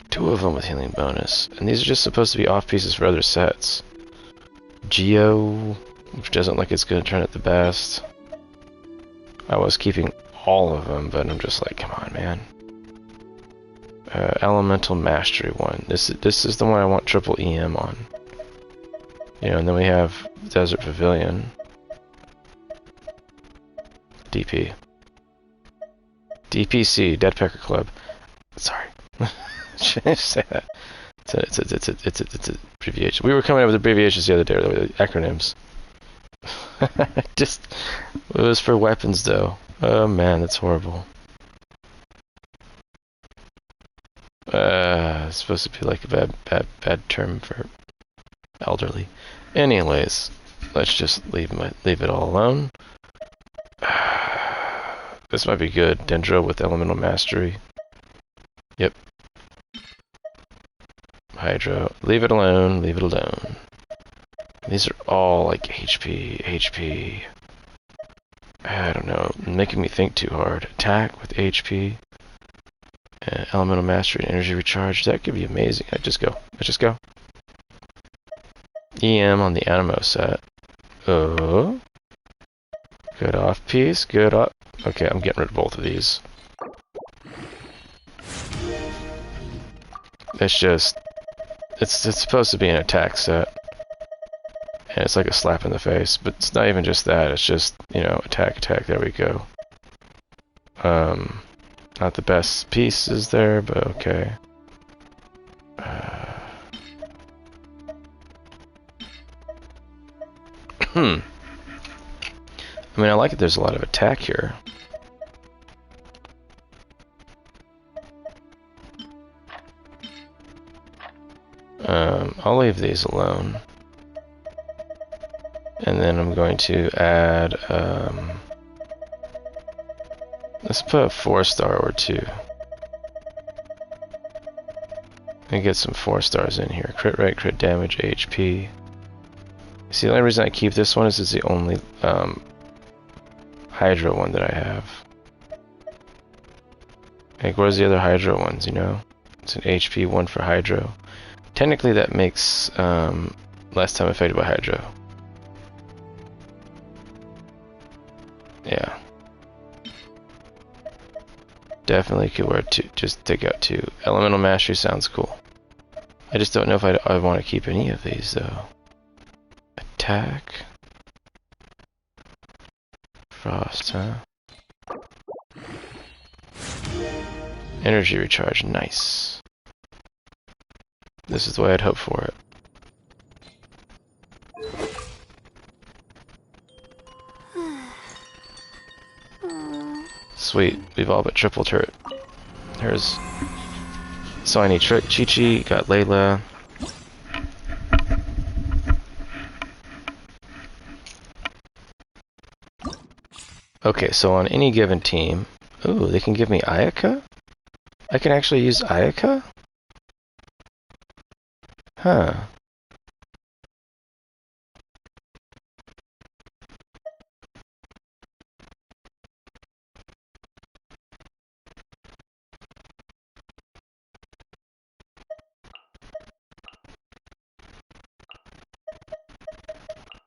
[SPEAKER 1] 2 of them with healing bonus. And these are just supposed to be off pieces for other sets. Geo, which doesn't look it's going to turn out the best. I was keeping all of them, but I'm just like, come on, man. Elemental Mastery one. This is the one I want triple EM on. You know, and then we have Desert Pavilion. DP. DPC, Dead Pecker Club. Sorry. Should I say that? It's an abbreviation. We were coming up with abbreviations the other day, acronyms. Just, it was for weapons though. Oh man, that's horrible. It's supposed to be like a bad term for elderly. Anyways, let's just leave it all alone. This might be good. Dendro with Elemental Mastery. Yep. Hydro. Leave it alone. Leave it alone. These are all like HP. I don't know. Making me think too hard. Attack with HP. Elemental Mastery and Energy Recharge. That could be amazing. I just go. EM on the Animo set. Oh. Good off piece, good up. Okay, I'm getting rid of both of these. It's just... It's supposed to be an attack set. And it's like a slap in the face, but it's not even just that, it's just, you know, attack, attack, there we go. Not the best pieces there, but okay. I mean, I like it, there's a lot of attack here. I'll leave these alone. And then I'm going to add, let's put a 4-star or 2. And get some 4-stars in here. Crit rate, crit damage, HP. See, the only reason I keep this one is it's the only, Hydra one that I have. Like, where's the other Hydra ones, you know? It's an HP one for Hydro. Technically that makes, less time affected by Hydro. Yeah. Definitely could wear 2. Just take out 2. Elemental Mastery sounds cool. I just don't know if I want to keep any of these, though. Attack. Frost, huh? Energy recharge, nice. This is the way I'd hope for it. Sweet, we've all but triple turret. There's... So I need Chi-Chi, got Layla. Okay, so on any given team... Ooh, they can give me Ayaka? I can actually use Ayaka? Huh.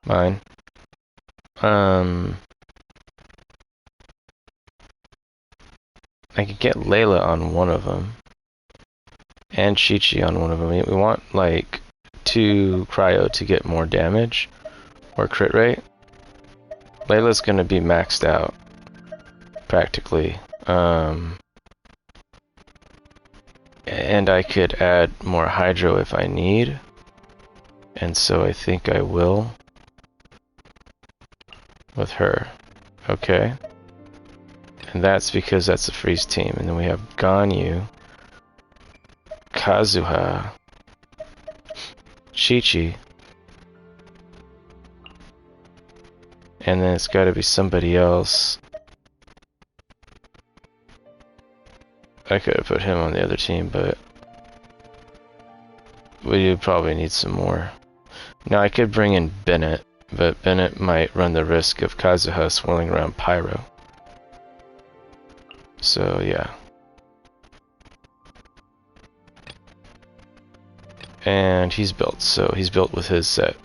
[SPEAKER 1] Mine. I could get Layla on one of them. And Chi-Chi on one of them. We want, like, 2 cryo to get more damage. Or crit rate. Layla's gonna be maxed out. Practically. And I could add more Hydro if I need. And so I think I will. With her. Okay. And that's because that's a freeze team. And then we have Ganyu, Kazuha, Chi-Chi, and then it's got to be somebody else. I could have put him on the other team, but we would probably need some more. Now I could bring in Bennett, but Bennett might run the risk of Kazuha swirling around Pyro. So yeah. And he's built, so he's built with his set.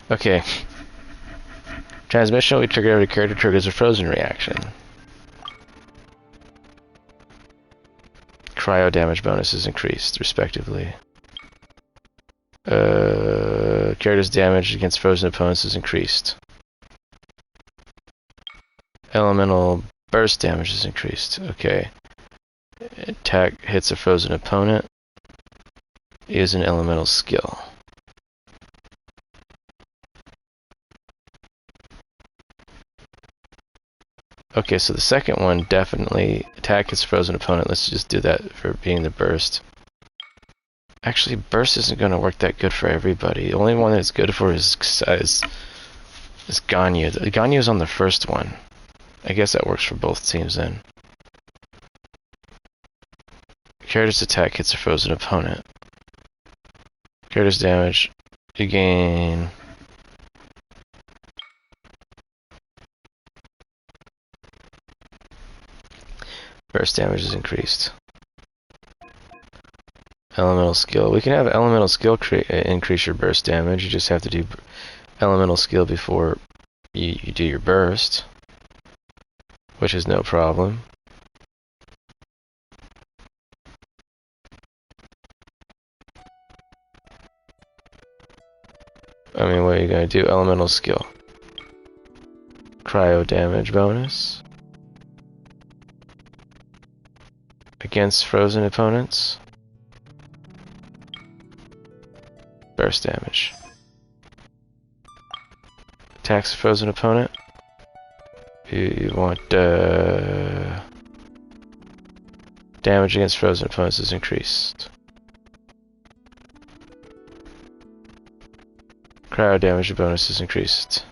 [SPEAKER 1] Okay. Transmission we trigger every character triggers a frozen reaction. Cryo damage bonus is increased, respectively. Character's damage against frozen opponents is increased. Elemental burst damage is increased. Okay. Attack hits a frozen opponent. Use an elemental skill. Okay, so the second one definitely attack hits frozen opponent. Let's just do that for being the burst. Actually, burst isn't going to work that good for everybody. The only one that it's good for is Ganyu. Ganyu's on the first one. I guess that works for both teams then. Character's attack hits a frozen opponent. Character's damage, you gain... Burst damage is increased. Elemental skill. We can have elemental skill increase your burst damage. You just have to do elemental skill before you do your burst, which is no problem. I mean, what are you going to do? Elemental skill. Cryo damage bonus. Against frozen opponents. Burst damage. Attacks a frozen opponent. You want damage against frozen opponents is increased. Cryo damage bonus is increased.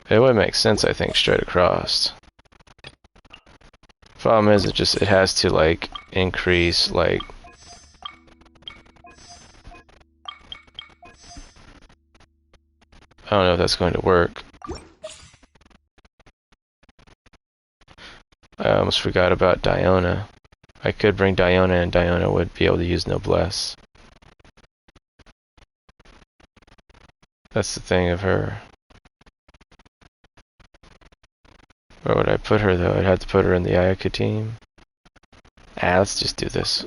[SPEAKER 1] It would make sense, I think, straight across. Problem is, it has to like increase like. I don't know if that's going to work. I almost forgot about Diona. I could bring Diona, and Diona would be able to use Noblesse. That's the thing of her. Where would I put her, though? I'd have to put her in the Ayaka team. Let's just do this.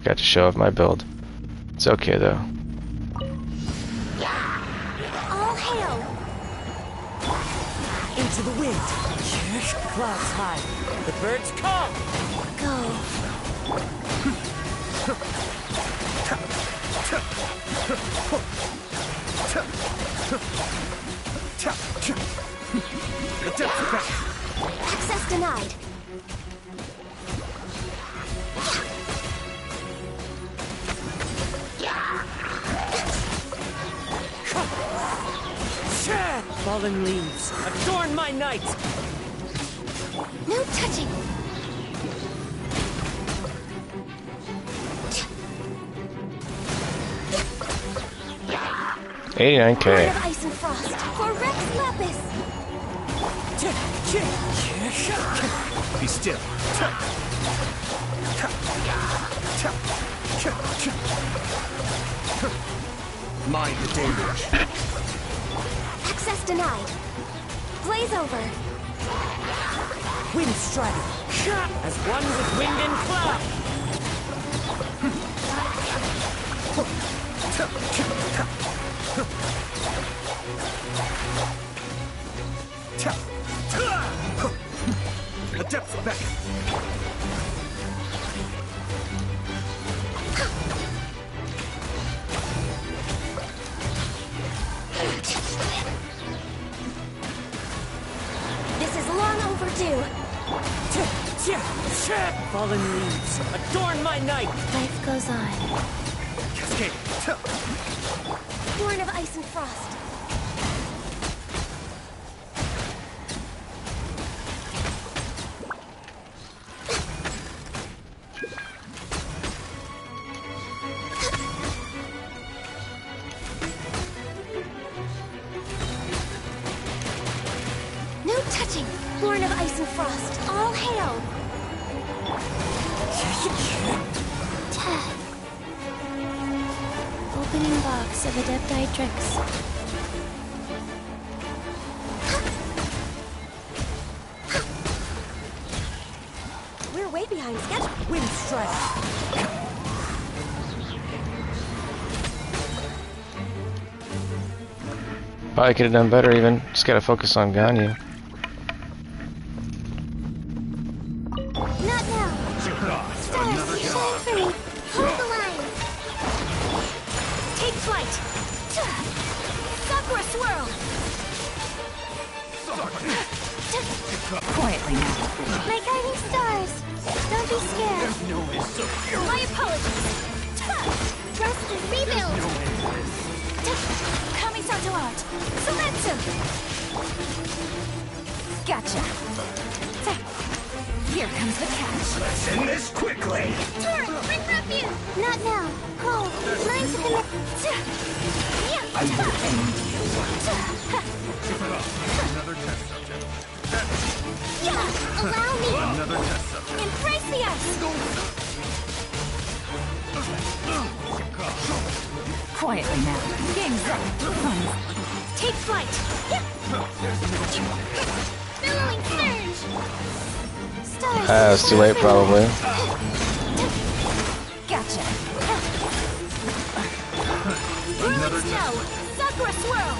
[SPEAKER 1] Got to show off my build. It's okay, though.
[SPEAKER 4] All hail!
[SPEAKER 5] Into the wind. Clouds high. The birds come.
[SPEAKER 4] Access denied.
[SPEAKER 5] Fallen leaves, adorn my night!
[SPEAKER 4] No touching.
[SPEAKER 1] $89K.
[SPEAKER 4] Lord of Ice and Frost for Rex Lapis.
[SPEAKER 3] Be still. Mind the deluge.
[SPEAKER 4] Access denied. Blaze over.
[SPEAKER 5] Wind strike, as one with wind and cloud.
[SPEAKER 3] A depth back.
[SPEAKER 4] This is long overdue.
[SPEAKER 5] Fallen leaves, adorn my night.
[SPEAKER 4] Life goes on.
[SPEAKER 3] Cascade.
[SPEAKER 4] Born of Ice and Frost. No touching. Born of Ice and Frost. All hail. Opening box of Adepti tricks. We're way behind schedule.
[SPEAKER 5] Wind strike.
[SPEAKER 1] Probably could have done better even. Just gotta focus on Ganyu.
[SPEAKER 4] Not now. Stars, shine free. Hold the line. Take flight. Sakura swirl.
[SPEAKER 5] Quietly now.
[SPEAKER 4] My guiding stars. Don't be scared. My apologies. Rest and rebuild. Kamisato out. Sementum. Gotcha. Here.
[SPEAKER 5] Here comes the catch.
[SPEAKER 3] Let's end this quickly.
[SPEAKER 4] Torrent, bring refuge! Not now. Cole, mine to commit.
[SPEAKER 3] I will end you.
[SPEAKER 6] Another test subject.
[SPEAKER 4] Yeah! Allow me!
[SPEAKER 6] Another test subject.
[SPEAKER 4] Embrace the ice!
[SPEAKER 5] Quietly now. Game's up. Fun.
[SPEAKER 4] Take flight! Billowing surge! Stars!
[SPEAKER 1] It's too late probably.
[SPEAKER 5] Gotcha.
[SPEAKER 4] Whirling snow! Sakura swirl!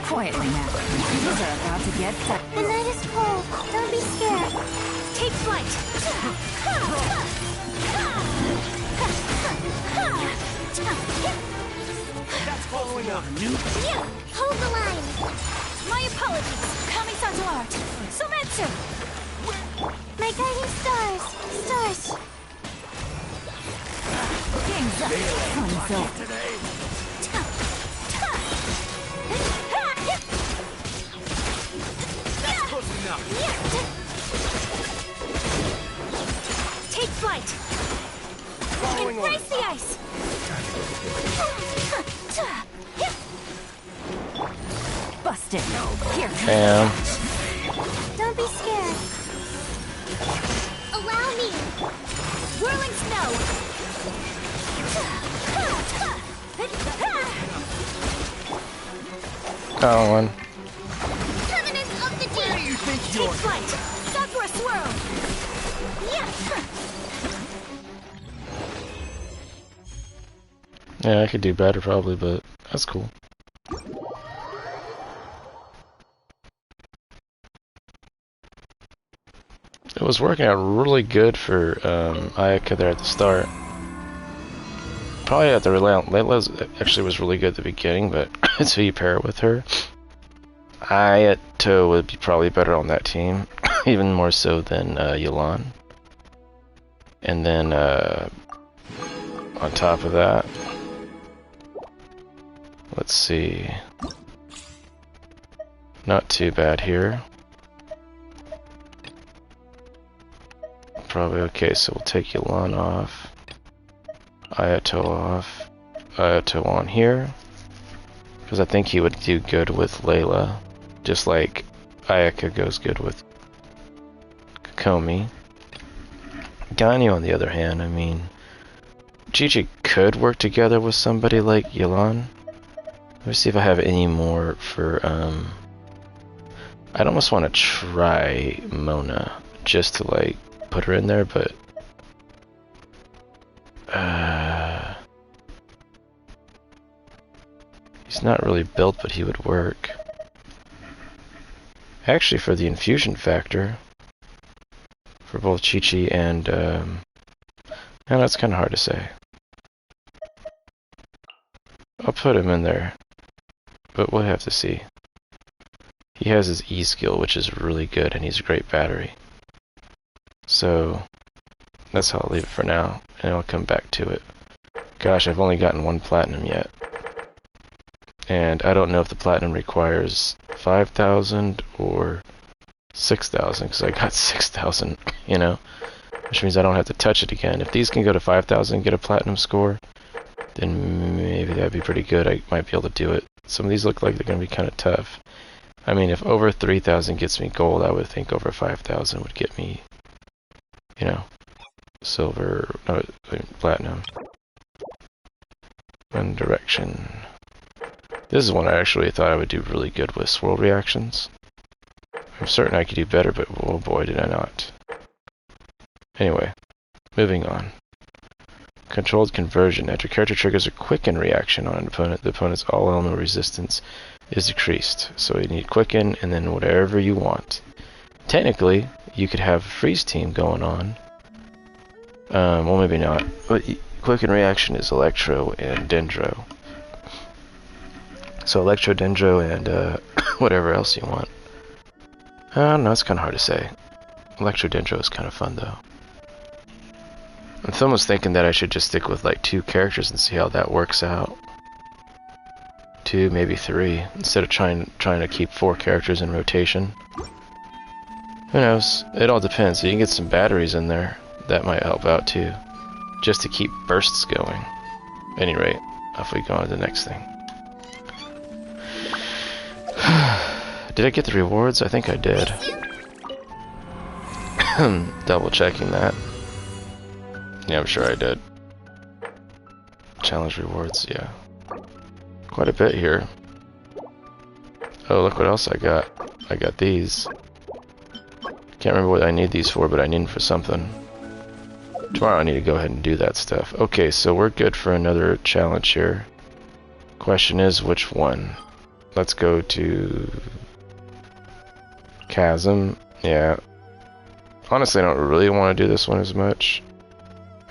[SPEAKER 5] Quietly now. These are about to get set.
[SPEAKER 4] The night is cold. Don't be scared. Take flight!
[SPEAKER 3] That's following a new.
[SPEAKER 4] Hold the line!
[SPEAKER 5] My apologies. Kami-san's art. Sumetsu.
[SPEAKER 4] My guiding stars! Stars!
[SPEAKER 5] Game's up. Fun's over.
[SPEAKER 4] Take flight! Embrace the ice!
[SPEAKER 5] Busted. Here comes
[SPEAKER 1] Damn.
[SPEAKER 4] Don't be scared. Allow me! Whirling snow!
[SPEAKER 1] Got one.
[SPEAKER 4] Covenant of the deep!
[SPEAKER 3] Do you think
[SPEAKER 4] Take
[SPEAKER 3] you're?
[SPEAKER 4] flight! Sakura swirl!
[SPEAKER 1] Yeah, I could do better probably, but that's cool. It was working out really good for Ayaka there at the start. Probably at the Layla actually was really good at the beginning, but it's who you pair it with her. Ayato would be probably better on that team, even more so than Yelan. And then on top of that, let's see. Not too bad here. Probably okay, so we'll take Yelan off. Ayato off. Ayato on here. Because I think he would do good with Layla. Just like Ayaka goes good with Kokomi. Ganyu, on the other hand, I mean, Chi-Chi could work together with somebody like Yelan. Let me see if I have any more for, I'd almost want to try Mona, just to, like, put her in there, but, he's not really built, but he would work. Actually, for the infusion factor, for both Chi-Chi and, no, that's kind of hard to say. I'll put him in there, but we'll have to see. He has his E skill, which is really good, and he's a great battery. So, that's how I'll leave it for now, and I'll come back to it. Gosh, I've only gotten 1 platinum yet. And I don't know if the platinum requires 5,000 or 6,000, because I got 6,000, you know? Which means I don't have to touch it again. If these can go to 5,000 and get a platinum score, then maybe that'd be pretty good. I might be able to do it. Some of these look like they're going to be kind of tough. I mean, if over 3,000 gets me gold, I would think over 5,000 would get me, you know, silver, no, platinum. One direction. This is one I actually thought I would do really good with, swirl reactions. I'm certain I could do better, but oh boy, did I not. Anyway, moving on. Controlled conversion. After character triggers a quicken reaction on an opponent, the opponent's all element resistance is decreased. So you need quicken and then whatever you want. Technically, you could have a freeze team going on. Well, maybe not. But quicken reaction is Electro and Dendro. So Electro, Dendro, and whatever else you want. I don't know, it's kind of hard to say. Electro Dendro is kind of fun though. I'm almost thinking that I should just stick with like 2 characters and see how that works out. 2, maybe 3, instead of trying to keep 4 characters in rotation. Who knows? It all depends. You can get some batteries in there. That might help out too. Just to keep bursts going. At any rate, off we go on to the next thing. Did I get the rewards? I think I did. Double checking that. Yeah, I'm sure I did. Challenge rewards, yeah. Quite a bit here. Oh, look what else I got. I got these. Can't remember what I need these for, but I need them for something. Tomorrow I need to go ahead and do that stuff. Okay, so we're good for another challenge here. Question is, which one? Let's go to... Chasm. Yeah. Honestly, I don't really want to do this one as much.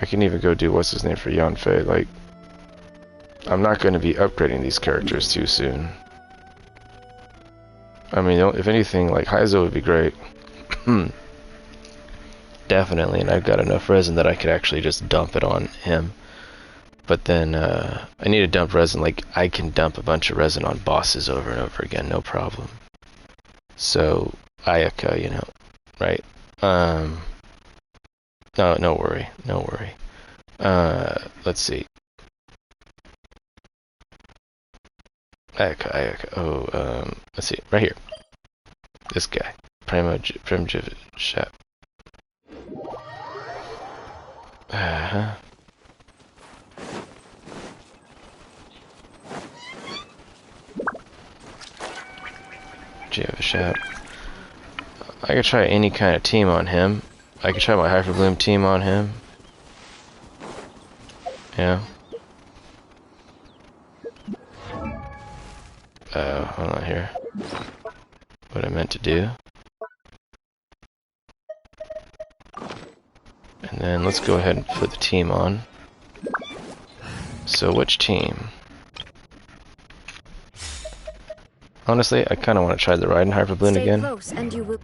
[SPEAKER 1] I can even go do what's his name for Yanfei. Like, I'm not going to be upgrading these characters too soon. I mean, if anything, like Heizo would be great. Definitely, and I've got enough resin that I could actually just dump it on him. But then, I need to dump resin, like, I can dump a bunch of resin on bosses over and over again, no problem. So, Ayaka, you know, right? No worry, no worry. Let's see. Ayaka, oh, let's see, right here. This guy, Primitive Shep. Shep. I could try any kind of team on him. I could try my Hyper Bloom team on him. Yeah. Hold on here. What I meant to do. And then let's go ahead and put the team on. So which team? Honestly, I kind of want to try the Raiden Hyper Bloom again.
[SPEAKER 4] Close and you will...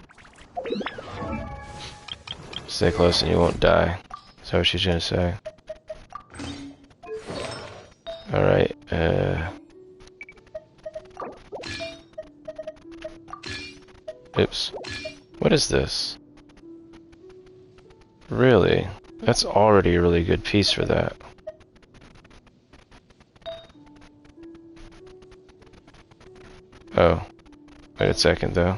[SPEAKER 1] Stay close and you won't die. Is that what she's gonna say? Alright, oops. What is this? Really? That's already a really good piece for that. Oh. Wait a second, though.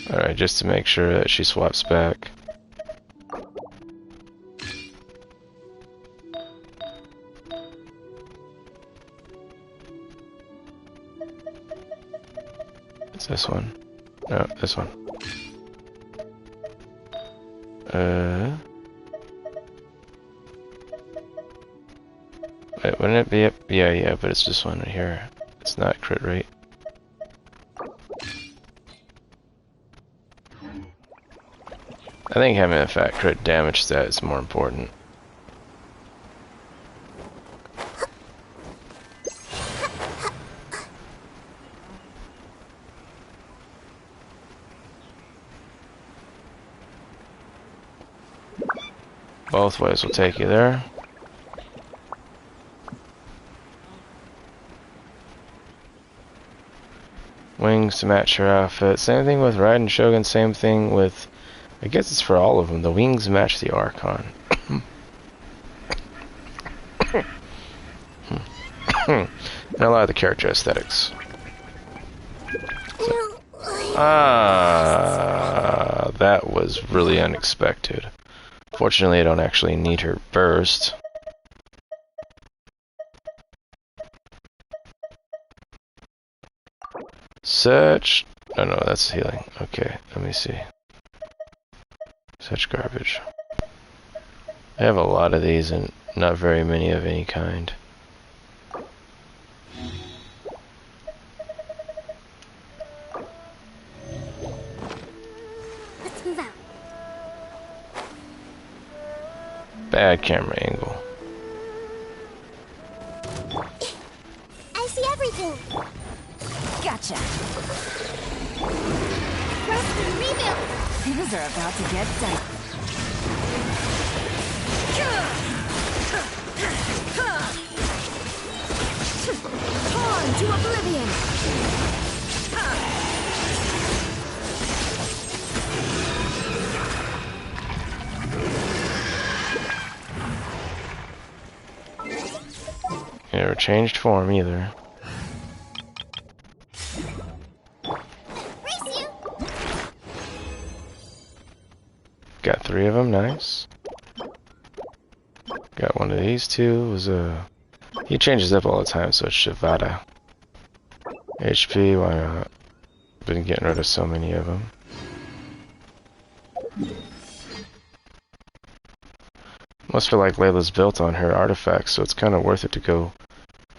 [SPEAKER 1] Alright, just to make sure that she swaps back. It's this one. No, this one. Wait, wouldn't it be up? Yeah, but it's this one right here. It's not crit rate. I think having a fat crit damage stat is more important. Both ways will take you there. Wings to match your outfit. Same thing with Raiden Shogun, same thing with... I guess it's for all of them. The wings match the Archon. And a lot of the character aesthetics. So, that was really unexpected. Fortunately, I don't actually need her burst. Such... Oh no, that's healing. Okay, let me see. Such garbage. I have a lot of these and not very many of any kind.
[SPEAKER 4] Let's move out.
[SPEAKER 1] Bad camera angle.
[SPEAKER 4] I see everything.
[SPEAKER 5] Gotcha.
[SPEAKER 4] Rest and rebuild.
[SPEAKER 5] Things are about to get done.
[SPEAKER 4] Torn to oblivion.
[SPEAKER 1] Never changed form either.
[SPEAKER 4] Race you.
[SPEAKER 1] Got 3 of them, nice. Got one of these two, was a... He changes up all the time, so it's Shivada. HP, why not? Been getting rid of so many of them. Must feel like Layla's built on her artifacts, so it's kind of worth it to go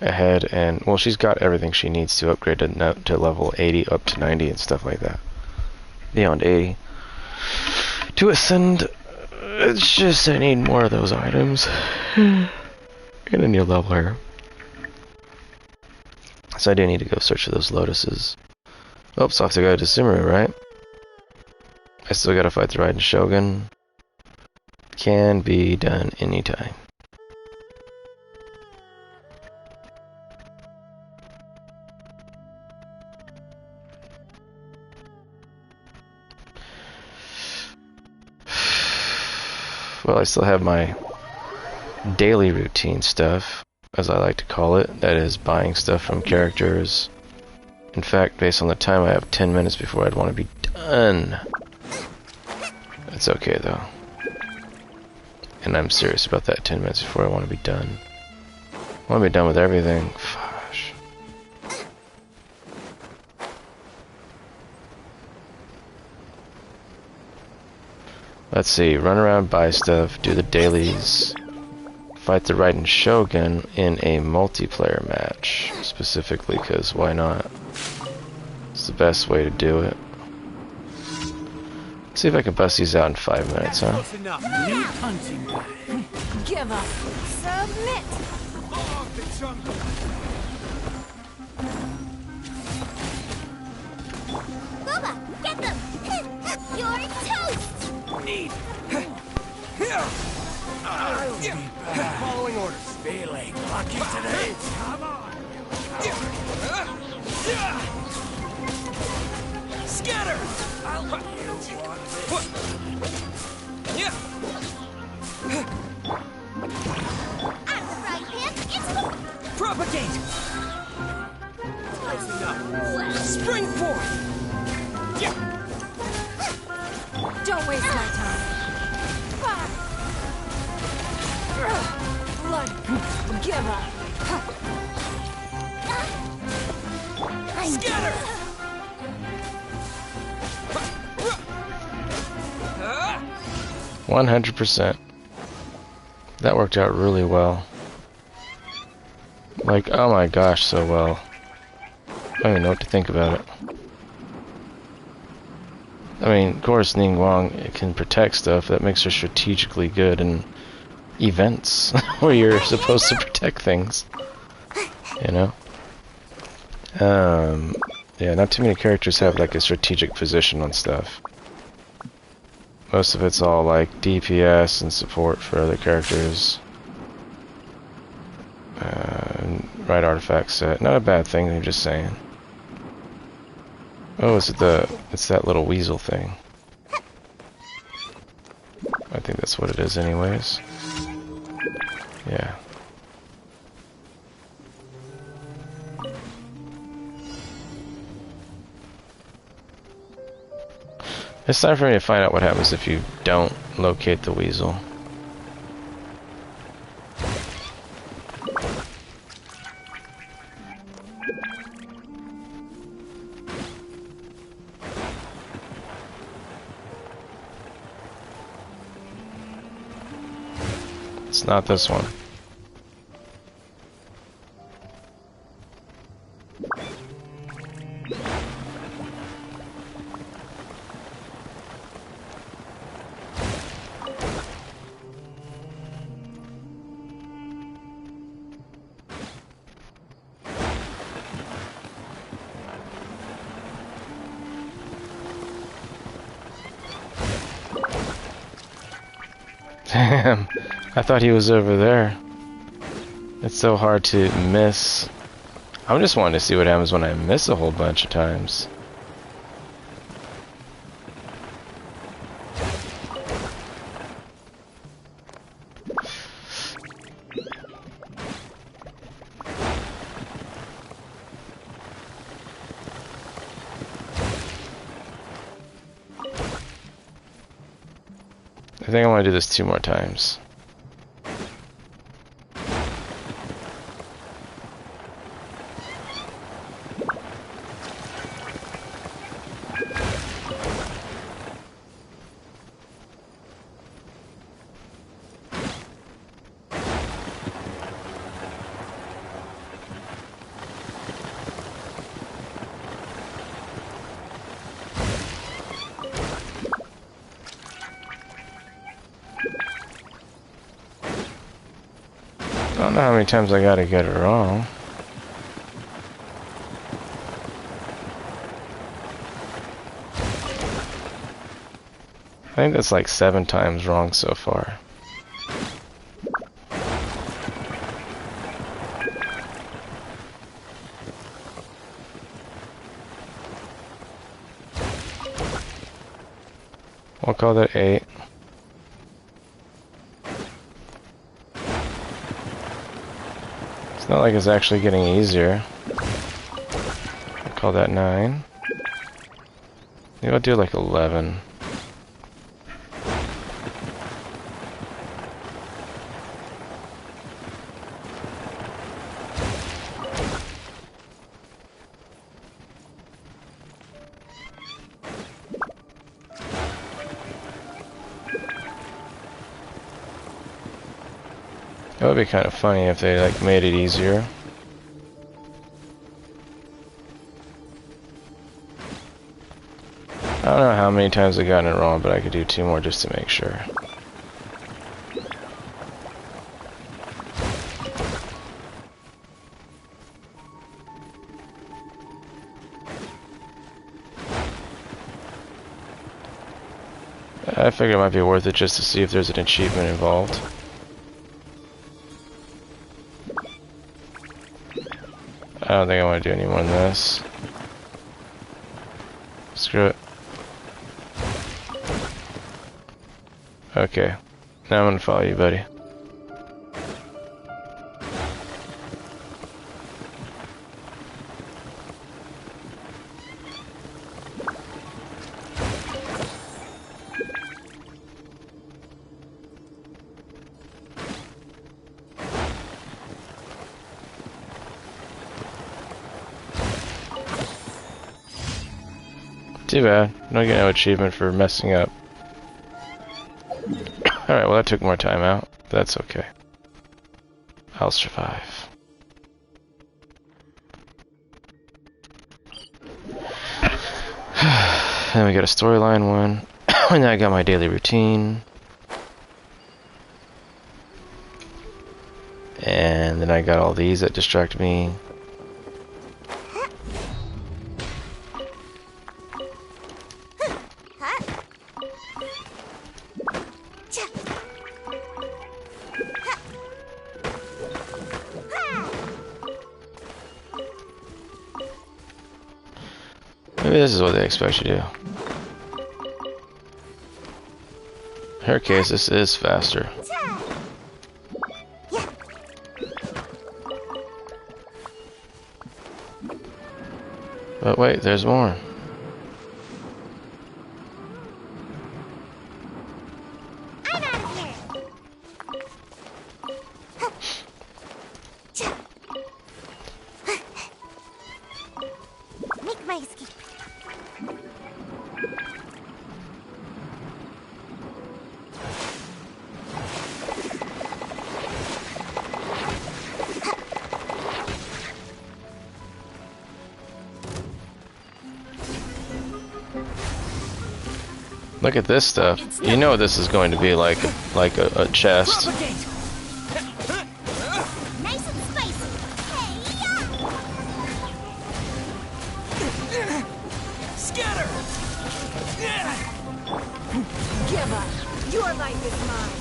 [SPEAKER 1] ahead and... Well, she's got everything she needs to upgrade to level 80, up to 90 and stuff like that. Beyond 80. To ascend, it's just I need more of those items. And a new level here. So I do need to go search for those lotuses. Oh, so I have to go to Sumeru, right? I still gotta fight the Raiden Shogun. Can be done anytime. Well, I still have my daily routine stuff, as I like to call it. That is buying stuff from characters. In fact, based on the time, I have 10 minutes before I'd want to be done. That's okay, though. And I'm serious about that 10 minutes before I want to be done. I want to be done with everything. Gosh. Let's see, run around, buy stuff, do the dailies, fight the Raiden Shogun in a multiplayer match, specifically because why not? It's the best way to do it. Let's see if I can bust these out in 5 minutes, huh?
[SPEAKER 3] Close enough. New punching bag.
[SPEAKER 5] Give up.
[SPEAKER 4] Submit.
[SPEAKER 3] Log the jungle.
[SPEAKER 4] Booba, get them. You're toast.
[SPEAKER 3] Need. I'll be back. Following orders. Feeling lucky today. Come on. Scatter. I'll you want this. Yeah.
[SPEAKER 4] I'm the right hand. It's
[SPEAKER 3] Propagate. Close enough. Spring forth. Yeah.
[SPEAKER 5] Don't waste my time. Blood. Give up.
[SPEAKER 3] Scatter.
[SPEAKER 1] 100%. That worked out really well. Like, oh my gosh, so well. I don't even know what to think about it. I mean, of course, Ning Wang can protect stuff. That makes her strategically good in events where you're supposed to protect things. You know? Yeah, not too many characters have like a strategic position on stuff. Most of it's all like DPS and support for other characters. Right artifact set. Not a bad thing, I'm just saying. Oh, it's that little weasel thing. I think that's what it is anyways. Yeah. It's time for me to find out what happens if you don't locate the weasel. It's not this one. Damn, I thought he was over there. It's so hard to miss. I'm just wanting to see what happens when I miss a whole bunch of times. I think I want to do this 2 more times. I don't know how many times I gotta get it wrong. I think that's like 7 times wrong so far. We'll call that 8. It's not like it's actually getting easier. I'll call that 9. Maybe I'll do like 11. It would be kind of funny if they like made it easier. I don't know how many times I've gotten it wrong, but I could do 2 more just to make sure. I figure it might be worth it just to see if there's an achievement involved. I don't think I want to do any more than this. Screw it. Okay. Now I'm gonna follow you, buddy. Too bad. Don't get no achievement for messing up. Alright, well that took more time out. But that's okay. I'll survive. Then we got a storyline one. And then I got my daily routine. And then I got all these that distract me. Maybe this is what they expect you to do. In her case, this is faster. But wait, there's more.
[SPEAKER 4] I'm out of here. Make my escape.
[SPEAKER 1] Look at this stuff. You know this is going to be like a chest.
[SPEAKER 4] Nice and spicy. Hey-ya!
[SPEAKER 3] Scatter!
[SPEAKER 2] Give up. Your life is mine.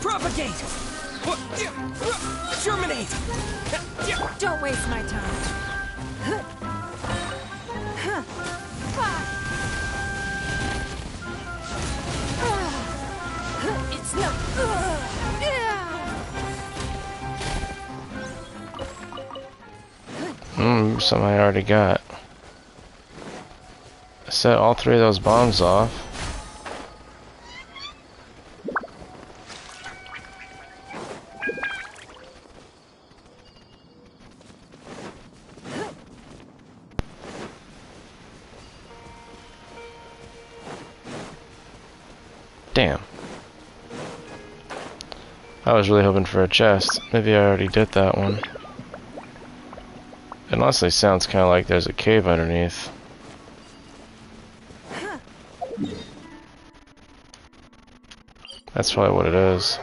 [SPEAKER 3] Propagate! Germinate!
[SPEAKER 2] Don't waste my time. It's no.
[SPEAKER 1] Something I already got. I set all 3 of those bombs off. Damn. I was really hoping for a chest. Maybe I already did that one. It honestly sounds kind of like there's a cave underneath. That's probably what it is.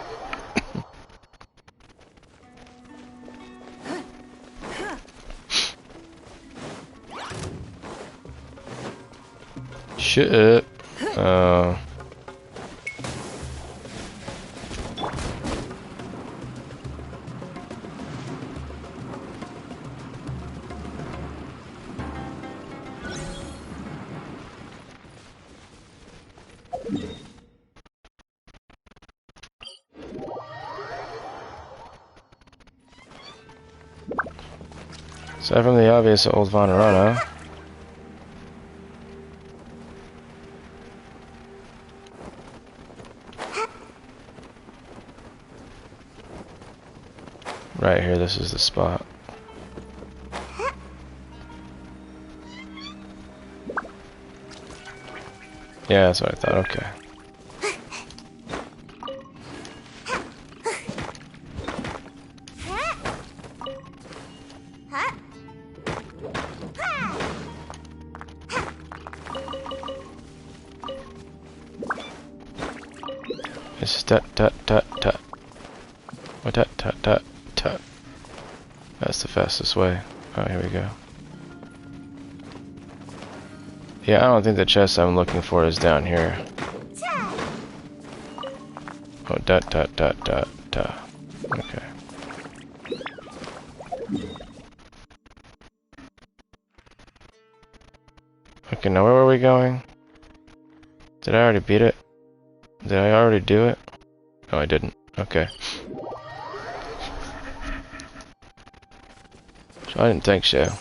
[SPEAKER 1] Shit. Aside from the obvious old Vonarana. Right here, this is the spot. Yeah, that's what I thought, okay. It's tut tut tut tut. What tut tut tut tut. That's the fastest way. Oh, here we go. Yeah, I don't think the chest I'm looking for is down here. Oh, dut dut dut dut dut. Okay. Okay, now where were we going? Did I already beat it? Did I already do it? No, I didn't. Okay. So I didn't think so.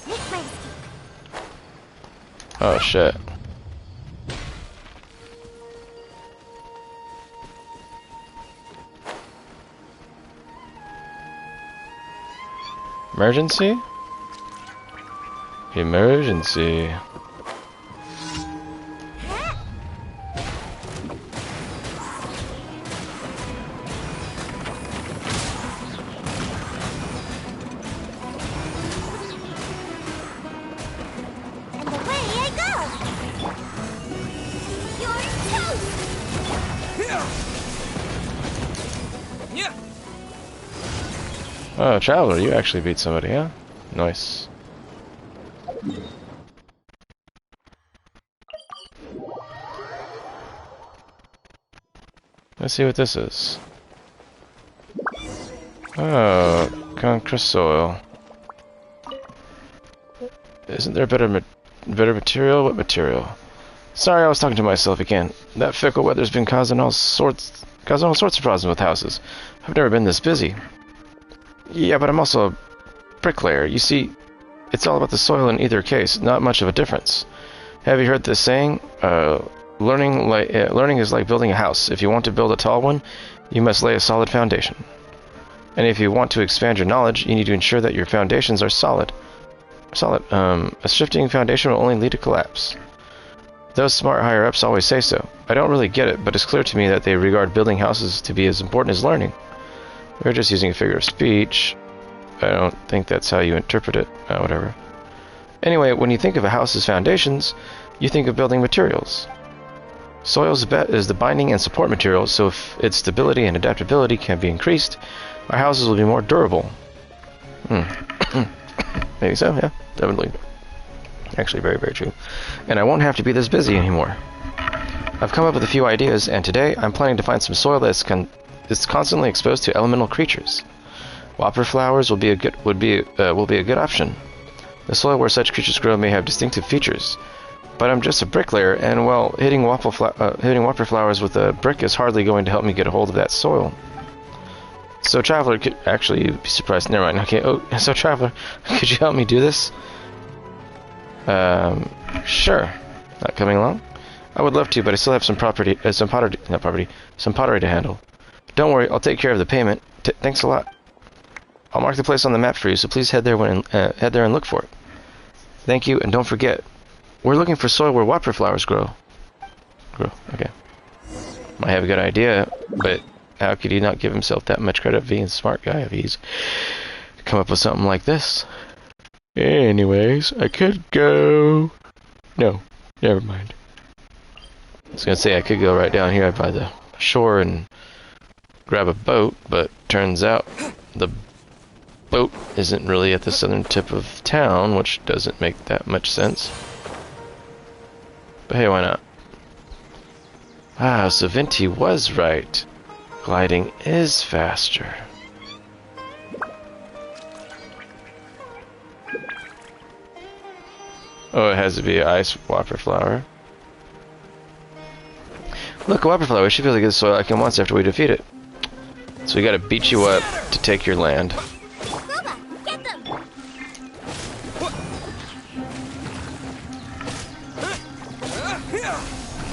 [SPEAKER 1] Oh shit. Emergency? Emergency. Oh, Traveler, you actually beat somebody, huh? Nice. Let's see what this is. Oh, concrete soil. Isn't there better material? What material? Sorry, I was talking to myself again. That fickle weather's been causing all sorts of problems with houses. I've never been this busy. Yeah, but I'm also a bricklayer. You see, it's all about the soil in either case. Not much of a difference. Have you heard this saying? Learning is like building a house. If you want to build a tall one, you must lay a solid foundation. And if you want to expand your knowledge, you need to ensure that your foundations are solid. A shifting foundation will only lead to collapse. Those smart higher-ups always say so. I don't really get it, but it's clear to me that they regard building houses to be as important as learning. We're just using a figure of speech. I don't think that's how you interpret it. Whatever. Anyway, when you think of a house's foundations, you think of building materials. Soil is the binding and support material, so if its stability and adaptability can be increased, our houses will be more durable. Maybe so, yeah, definitely. Actually, very, very true. And I won't have to be this busy anymore. I've come up with a few ideas, and today I'm planning to find some soil that's constantly exposed to elemental creatures. Whopper flowers will be a good option. The soil where such creatures grow may have distinctive features, but I'm just a bricklayer, and well, hitting whopper flowers with a brick is hardly going to help me get a hold of that soil. So, Traveler, could actually you'd be surprised. Never mind. Okay. Oh, so Traveler, could you help me do this? Sure. Not coming along? I would love to, but I still have some pottery to handle. Don't worry, I'll take care of the payment. Thanks a lot. I'll mark the place on the map for you, so please head there and look for it. Thank you, and don't forget, we're looking for soil where whopper flowers grow. Okay. Might have a good idea, but how could he not give himself that much credit for being a smart guy if he's come up with something like this? Anyways, I could go... No, never mind. I was gonna say I could go right down here by the shore and grab a boat, but turns out the boat isn't really at the southern tip of town, which doesn't make that much sense. But hey, why not? Ah, so Vinti was right. Gliding is faster. Oh, it has to be an ice whopper flower. Look, a whopper flower. We should be able to get the soil icon once after we defeat it. So we gotta beat you up to take your land.
[SPEAKER 4] Boba, get them!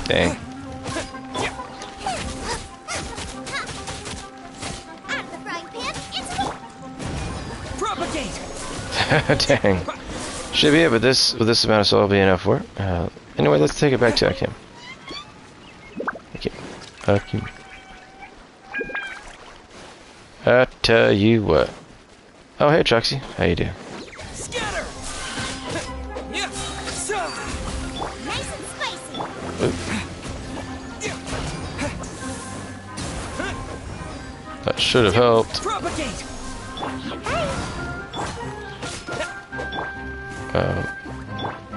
[SPEAKER 1] Dang.
[SPEAKER 4] Out of the frying pan, into
[SPEAKER 3] Propagate!
[SPEAKER 1] Dang. Should be it, but with this amount of soil will be enough for it. Anyway, let's take it back to Akim. Akim. I tell you what. Oh, hey, Troxy. How you doing?
[SPEAKER 3] Scatter!
[SPEAKER 4] nice and spicy.
[SPEAKER 1] That should have helped.
[SPEAKER 3] Propagate!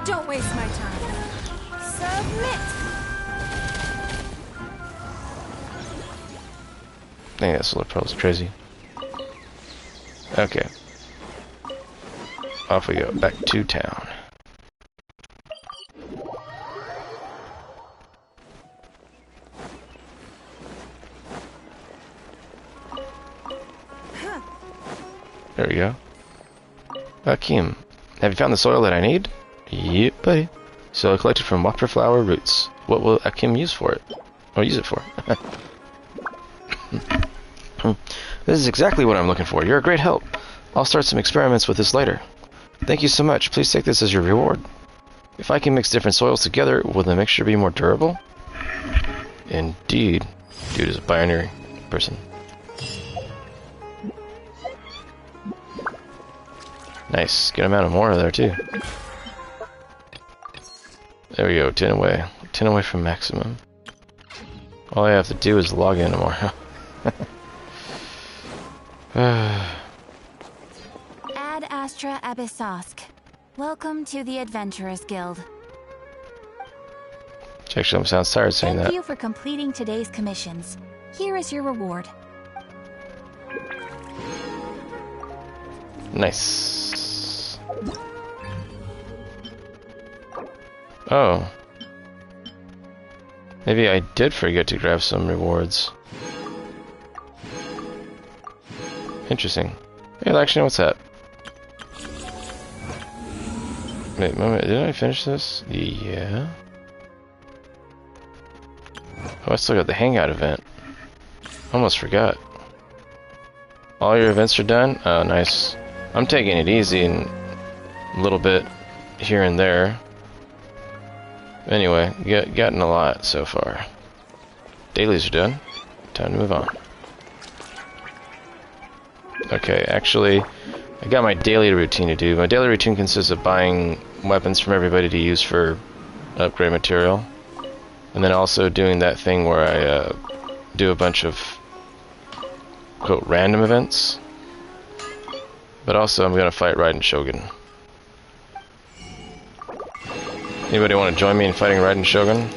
[SPEAKER 2] Don't waste my time. Submit.
[SPEAKER 1] Dang, that solar pearl is crazy. Okay. Off we go, back to town. There we go. Akim, have you found the soil that I need? Yep, buddy. Soil collected from whopper flower roots. What will Akim use for it? Or use it for? This is exactly what I'm looking for. You're a great help. I'll start some experiments with this later. Thank you so much. Please take this as your reward. If I can mix different soils together, will the mixture be more durable? Indeed. Dude is a binary person. Nice. Good amount of more there, too. There we go. 10 away. 10 away from maximum. All I have to do is log in tomorrow.
[SPEAKER 4] Ad Astra Abyssosk. Welcome to the Adventurers Guild.
[SPEAKER 1] Actually, sounds tired saying
[SPEAKER 4] Thank
[SPEAKER 1] that.
[SPEAKER 4] you for completing today's commissions. Here is your reward.
[SPEAKER 1] Nice. Oh. Maybe I did forget to grab some rewards. Interesting. Hey, Lakshan, what's that? Wait, moment, did I finish this? Yeah. Oh, I still got the Hangout event. Almost forgot. All your events are done? Oh, nice. I'm taking it easy and a little bit here and there. Anyway, gotten a lot so far. Dailies are done. Time to move on. Okay, actually, I got my daily routine to do. My daily routine consists of buying weapons from everybody to use for upgrade material. And then also doing that thing where I do a bunch of, quote, random events. But also, I'm gonna fight Raiden Shogun. Anybody want to join me in fighting Raiden Shogun?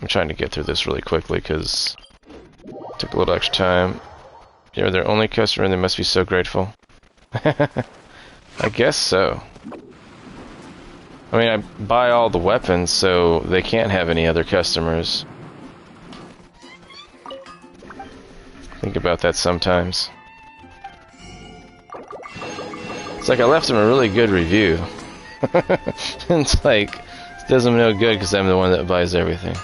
[SPEAKER 1] I'm trying to get through this really quickly because it took a little extra time. You're their only customer and they must be so grateful. I guess so. I mean, I buy all the weapons, so they can't have any other customers. Think about that sometimes. It's like I left them a really good review. It's like, it does them no good because I'm the one that buys everything.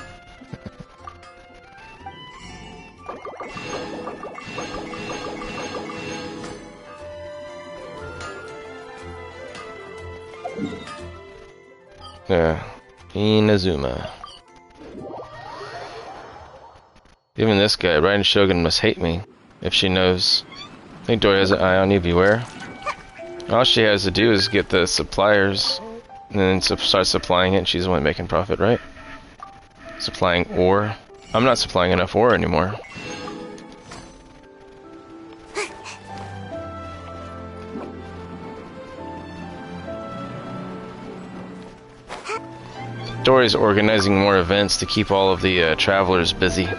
[SPEAKER 1] Yeah, Inazuma. Even this guy, Raiden Shogun, must hate me if she knows. I think Dory has an eye on you, beware. All she has to do is get the suppliers and then start supplying it, and she's the one making profit, right? Supplying ore. I'm not supplying enough ore anymore. Dory's organizing more events to keep all of the travelers busy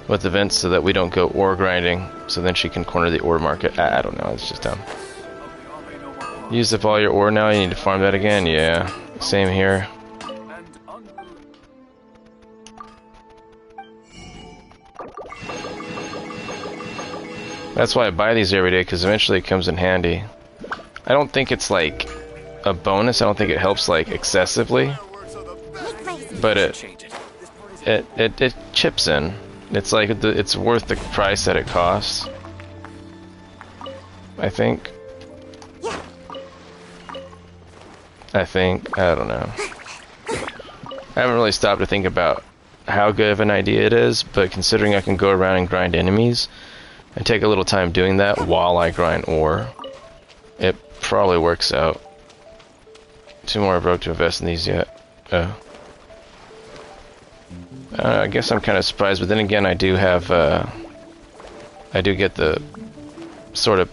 [SPEAKER 1] with events so that we don't go ore grinding, so then she can corner the ore market. I don't know, it's just dumb. Used up all your ore now, you need to farm that again? Yeah, same here. That's why I buy these every day, because eventually it comes in handy. I don't think it's like a bonus, I don't think it helps like excessively, but it chips in. It's like it's worth the price that it costs, I think. I don't know. I haven't really stopped to think about how good of an idea it is, but considering I can go around and grind enemies and take a little time doing that while I grind ore, it probably works out. 2 more I broke to invest in these yet. Oh. I guess I'm kind of surprised, but then again, I do have, I do get the sort of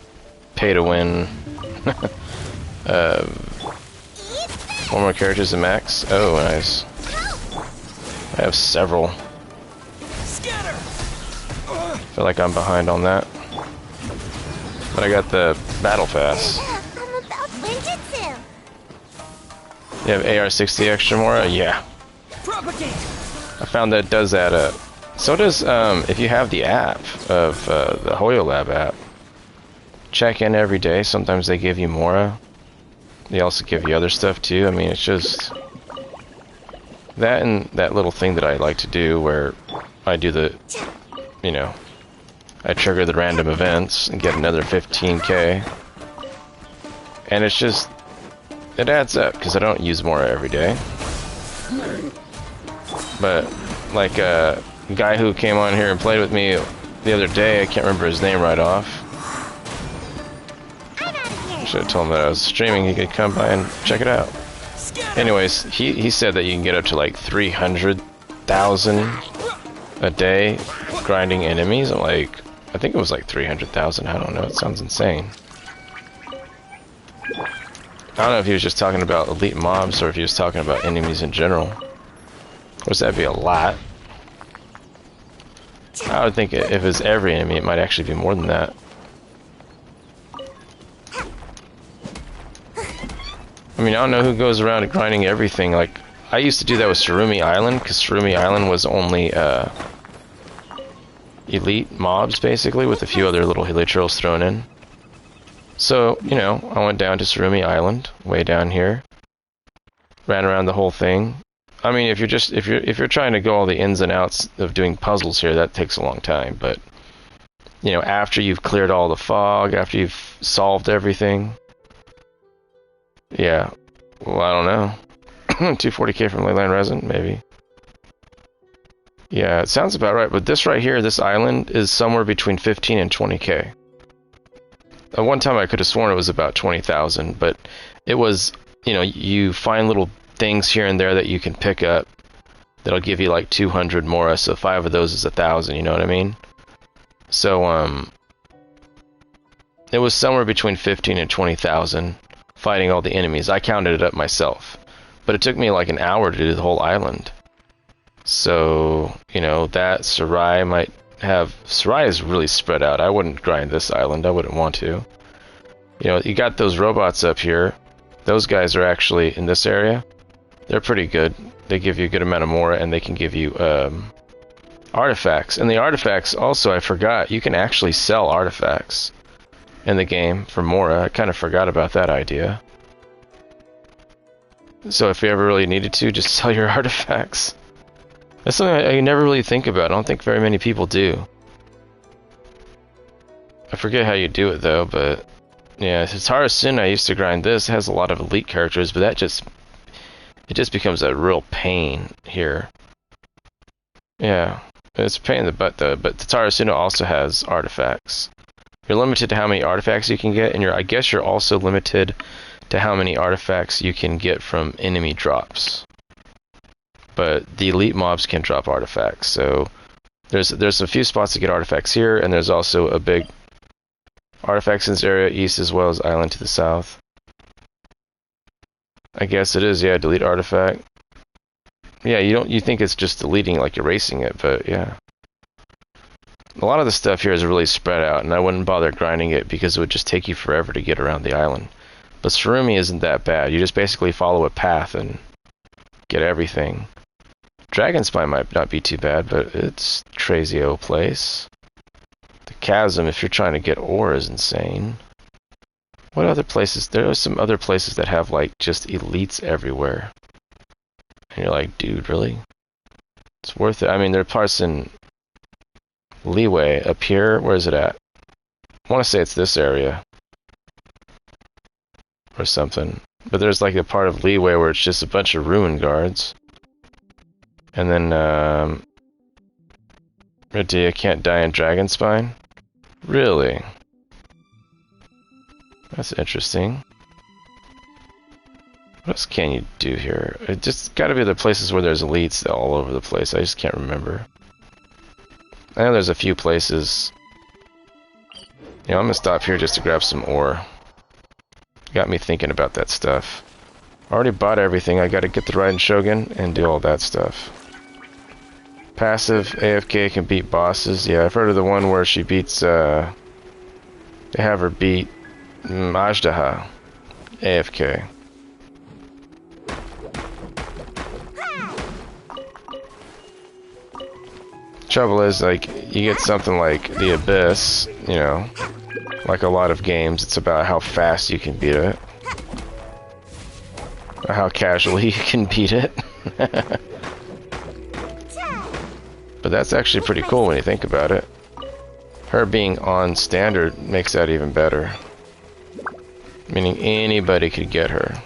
[SPEAKER 1] pay-to-win, 4 more characters to max. Oh, nice. I have several. Feel like I'm behind on that. But I got the battle pass. You have AR-60 extra more? Yeah. I found that it does that. So does if you have the app of the Hoyo Lab app. Check in every day. Sometimes they give you more. They also give you other stuff too. I mean, it's just that and that little thing that I like to do where I do the, you know, I trigger the random events and get another 15k. And it's just, it adds up because I don't use more every day. But like a guy who came on here and played with me the other day, I can't remember his name right off. Should have told him that I was streaming, he could come by and check it out. Anyways, he said that you can get up to like 300,000 a day grinding enemies. I'm like, I think it was like 300,000, I don't know, it sounds insane. I don't know if he was just talking about elite mobs or if he was talking about enemies in general. Of course, that'd be a lot. I would think if it's every enemy, it might actually be more than that. I mean, I don't know who goes around grinding everything. Like, I used to do that with Surumi Island, because Surumi Island was only elite mobs, basically, with a few other little hilichurls thrown in. So, you know, I went down to Surumi Island, way down here, ran around the whole thing. I mean, if you're trying to go all the ins and outs of doing puzzles here, that takes a long time. But, you know, after you've cleared all the fog, after you've solved everything. Yeah, well, I don't know. 240k from Leyland Resin, maybe. Yeah, it sounds about right, but this right here, this island, is somewhere between 15 and 20k. At one time I could have sworn it was about 20,000, but it was, you know, you find little things here and there that you can pick up that'll give you like 200 more, so 5 of those is 1,000, you know what I mean? So, it was somewhere between 15 and 20,000 fighting all the enemies. I counted it up myself. But it took me like an hour to do the whole island. So, you know, that Sarai might have... Sarai is really spread out. I wouldn't grind this island. I wouldn't want to. You know, you got those robots up here. Those guys are actually in this area. They're pretty good. They give you a good amount of mora, and they can give you artifacts. And the artifacts, also, I forgot, you can actually sell artifacts in the game for mora. I kind of forgot about that idea. So if you ever really needed to, just sell your artifacts. That's something I never really think about. I don't think very many people do. I forget how you do it though, but yeah, Sun I used to grind this. It has a lot of elite characters, but it just becomes a real pain here. Yeah, it's a pain in the butt though, but Sun also has artifacts. You're limited to how many artifacts you can get, and I guess you're also limited to how many artifacts you can get from enemy drops. But the elite mobs can drop artifacts, so there's a few spots to get artifacts here, and there's also a big artifacts in this area, east as well as island to the south. I guess it is, yeah, delete artifact. Yeah, you think it's just deleting, like erasing it, but yeah. A lot of the stuff here is really spread out, and I wouldn't bother grinding it because it would just take you forever to get around the island. But Surumi isn't that bad. You just basically follow a path and get everything. Dragon Spine might not be too bad, but it's a crazy old place. The Chasm, if you're trying to get ore, is insane. What other places? There are some other places that have like just elites everywhere. And you're like, dude, really? It's worth it. I mean, there are parts in Leeway up here. Where is it at? I want to say it's this area. Or something. But there's like a part of Leeway where it's just a bunch of ruin guards. And then, Radia can't die in Dragon Spine? Really? That's interesting. What else can you do here? It just gotta be other places where there's elites all over the place. I just can't remember. I know there's a few places. You know, I'm gonna stop here just to grab some ore. Got me thinking about that stuff. Already bought everything. I gotta get the Raiden Shogun and do all that stuff. Passive AFK can beat bosses. Yeah, I've heard of the one where she beats, they have her beat Ajdaha AFK. Trouble is, like, you get something like the Abyss, you know, like a lot of games, it's about how fast you can beat it. Or how casually you can beat it. But that's actually pretty cool when you think about it. Her being on standard makes that even better. Meaning anybody could get her.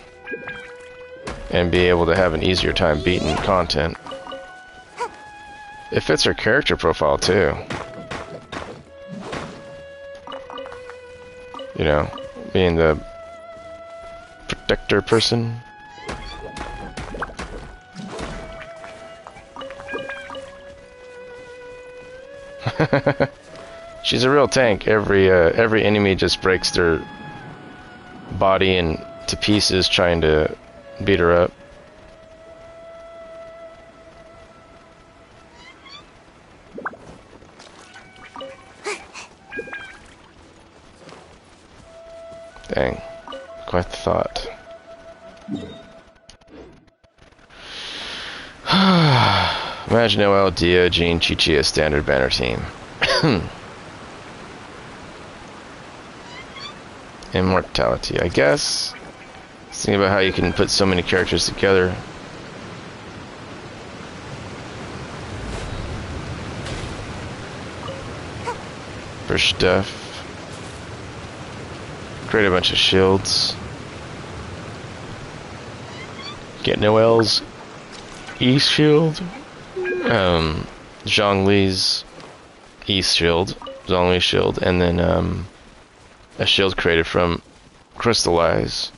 [SPEAKER 1] And be able to have an easier time beating content. It fits her character profile too. You know, being the protector person. She's a real tank. Every enemy just breaks their body into pieces trying to beat her up. Dang, quite the thought. Imagine Noel, Dio, Jean, Chi-Chi a standard banner team. Immortality, I guess. Let's think about how you can put so many characters together. For stuff. Create a bunch of shields. Get Noel's East Shield. Zhongli's East Shield. Zhongli's Shield. And then a shield created from Crystallize.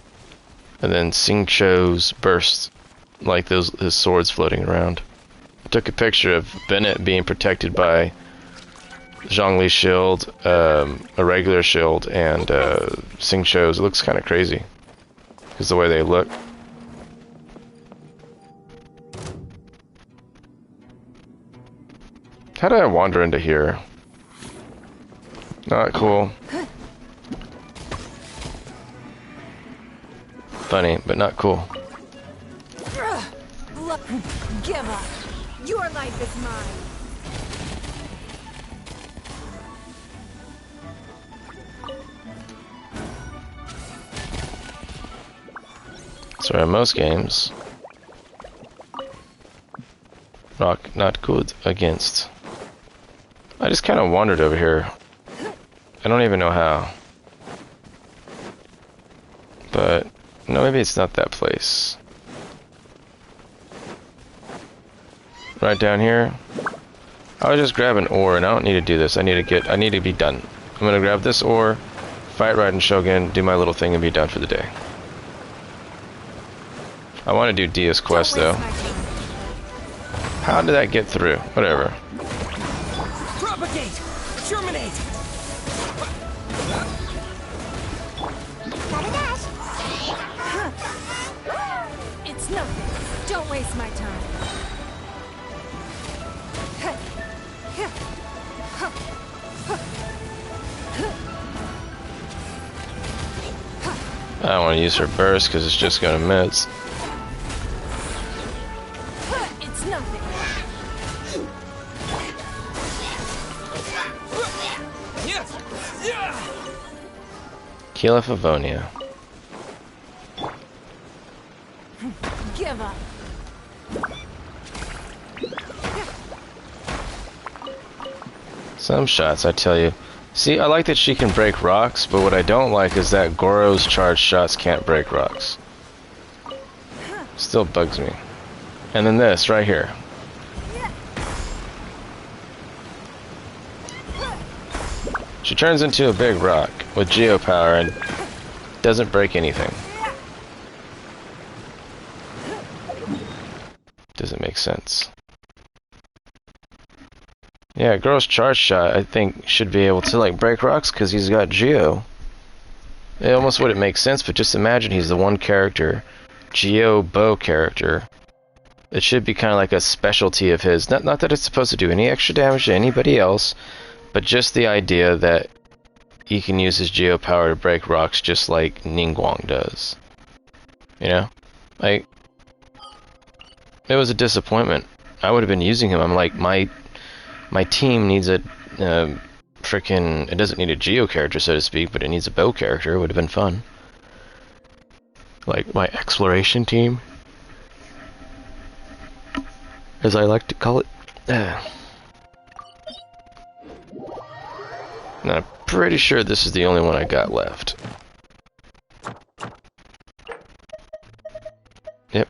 [SPEAKER 1] And then Xingqiu's Burst. Like his swords floating around. I took a picture of Bennett being protected by Zhongli shield, a regular shield, and Sing Cho's. It looks kind of crazy because the way they look. How did I wander into here? Not cool. Funny, but not cool.
[SPEAKER 2] Give up. Your life is mine.
[SPEAKER 1] So in most games, rock not good against. I just kind of wandered over here. I don't even know how. But, no, maybe it's not that place. Right down here. I was just grab an ore, and I don't need to do this. I need to be done. I'm gonna grab this ore, fight Raiden Shogun, do my little thing, and be done for the day. I want to do Dia's quest, though. How did that get through? Whatever.
[SPEAKER 5] Propagate! Germinate!
[SPEAKER 4] Gotta dash.
[SPEAKER 2] It's nothing. Don't waste my time.
[SPEAKER 1] I don't want to use her burst because it's just going to miss.
[SPEAKER 2] It's nothing.
[SPEAKER 5] Yes! Yeah!
[SPEAKER 1] Keela Favonia.
[SPEAKER 2] Give up.
[SPEAKER 1] Some shots, I tell you. See, I like that she can break rocks, but what I don't like is that Goro's charged shots can't break rocks. Still bugs me. And then this, right here. She turns into a big rock with geopower and doesn't break anything. Doesn't make sense. Yeah, Goro's charge shot, I think, should be able to, like, break rocks because he's got Geo. It almost wouldn't make sense, but just imagine he's the one character, Geo bow character. It should be kind of like a specialty of his. Not that it's supposed to do any extra damage to anybody else, but just the idea that he can use his Geo power to break rocks just like Ningguang does. You know? Like, it was a disappointment. I would have been using him. I'm like, my team needs a freaking. It doesn't need a Geo character, so to speak, but it needs a bow character. It would have been fun. Like my exploration team, as I like to call it. And I'm pretty sure this is the only one I got left. Yep.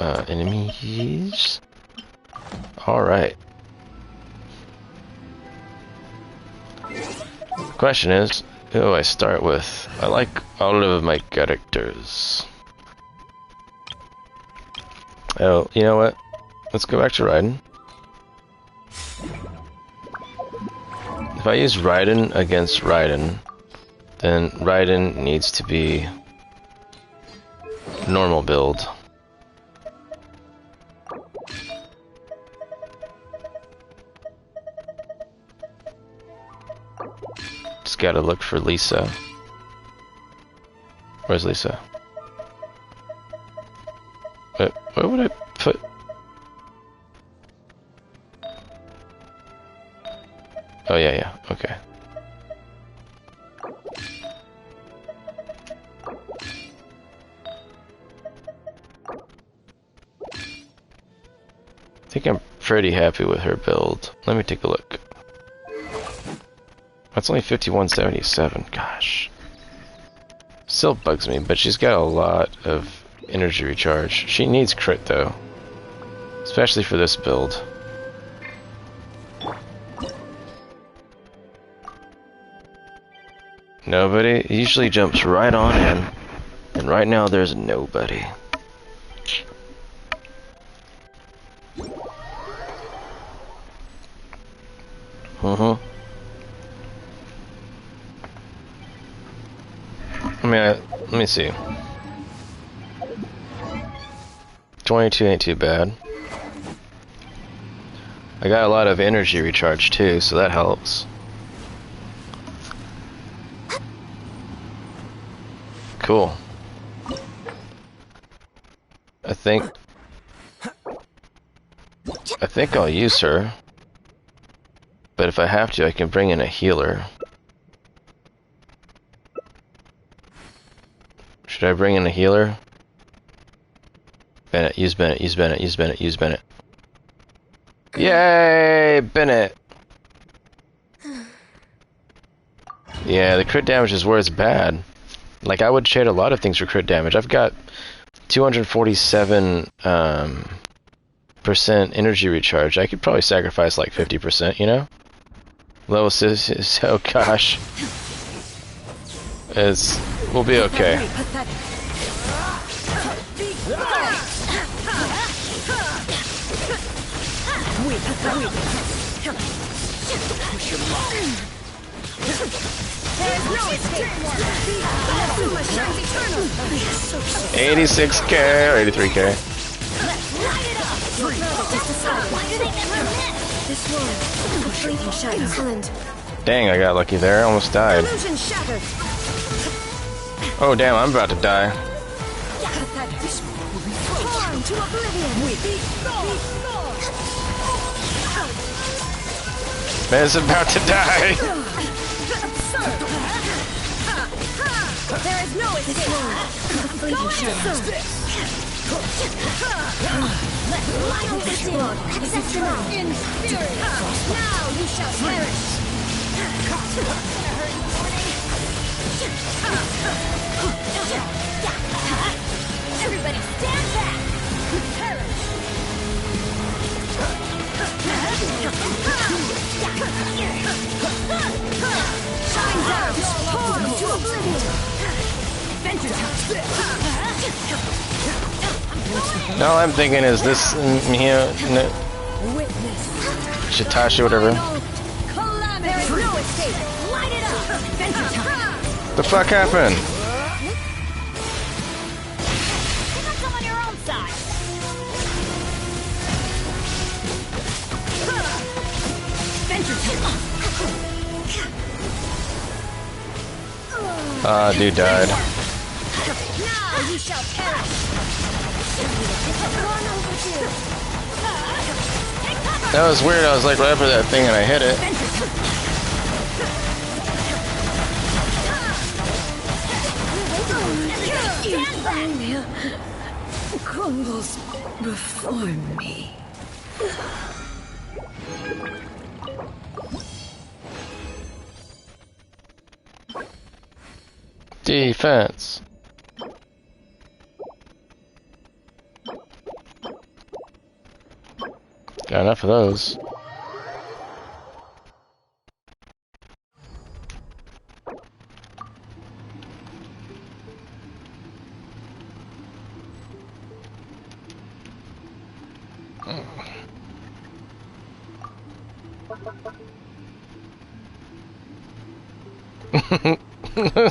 [SPEAKER 1] Enemies. Alright. Question is, who do I start with? I like all of my characters. Oh, you know what? Let's go back to Raiden. If I use Raiden against Raiden, then Raiden needs to be normal build. Just gotta look for Lisa. Where's Lisa? Where would I put? Oh yeah, okay. I think I'm pretty happy with her build. Let me take a look. That's only 5177, gosh. Still bugs me, but she's got a lot of energy recharge. She needs crit though. Especially for this build. Nobody usually jumps right on in, and right now there's nobody. Mm-hmm. I mean, let me see. 22 ain't too bad. I got a lot of energy recharge too, so that helps. Cool. I think I'll use her. But if I have to, I can bring in a healer. Should I bring in a healer? Bennett, use Bennett, use Bennett, use Bennett, use Bennett. Yay, Bennett! Yeah, the crit damage is where it's bad. Like, I would trade a lot of things for crit damage. I've got 247 percent energy recharge. I could probably sacrifice like 50%, you know? Lois is oh gosh. We'll be okay. $86K or $83K. Dang, I got lucky there. I almost died. Oh damn, I'm about to die. Man's about to die.
[SPEAKER 4] There is no escape. Access denied. In spirit. Now you shall perish. Everybody stand back. Perish. Shine down. Torn to oblivion.
[SPEAKER 1] All I'm thinking is this, Shitashi, whatever. The fuck happened?
[SPEAKER 4] Come on your own side.
[SPEAKER 1] Dude died.
[SPEAKER 4] Now you shall perish.
[SPEAKER 1] That was weird. I was like right for that thing and I hit it.
[SPEAKER 5] Crumbles before me.
[SPEAKER 1] Defense. Got enough of those.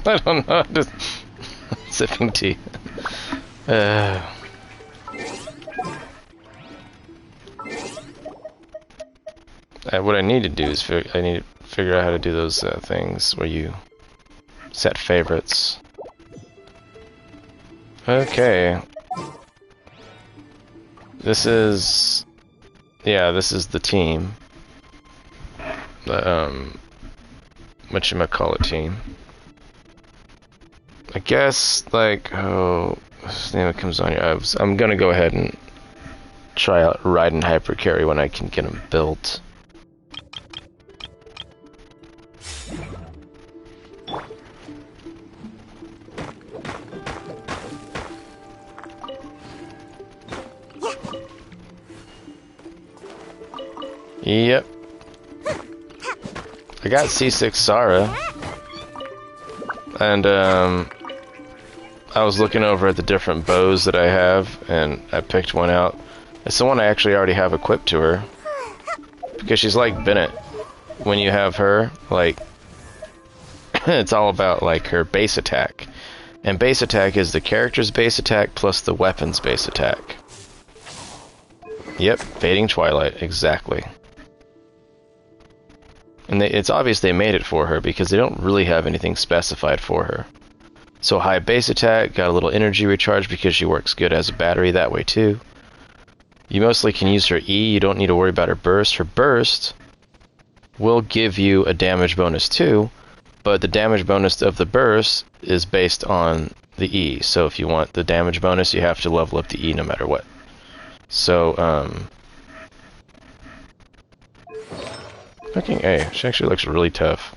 [SPEAKER 1] I don't know, just sipping tea. What I need to do is I need to figure out how to do those things where you set favorites. Okay. This is the team. The whatchamacallit team. I guess, like, this name comes on here. I'm gonna go ahead and try out Raiden Hypercarry when I can get him built. Yep. I got C6 Sara. And, I was looking over at the different bows that I have, and I picked one out. It's the one I actually already have equipped to her. Because she's like Bennett. when you have her, like, it's all about, like, her base attack. And base attack is the character's base attack plus the weapon's base attack. Yep, Fading Twilight, exactly. And it's obvious they made it for her because they don't really have anything specified for her. So high base attack, got a little energy recharge because she works good as a battery that way too. You mostly can use her E, you don't need to worry about her burst. Her burst will give you a damage bonus too, but the damage bonus of the burst is based on the E. So if you want the damage bonus, you have to level up the E no matter what. So, fucking A. She actually looks really tough.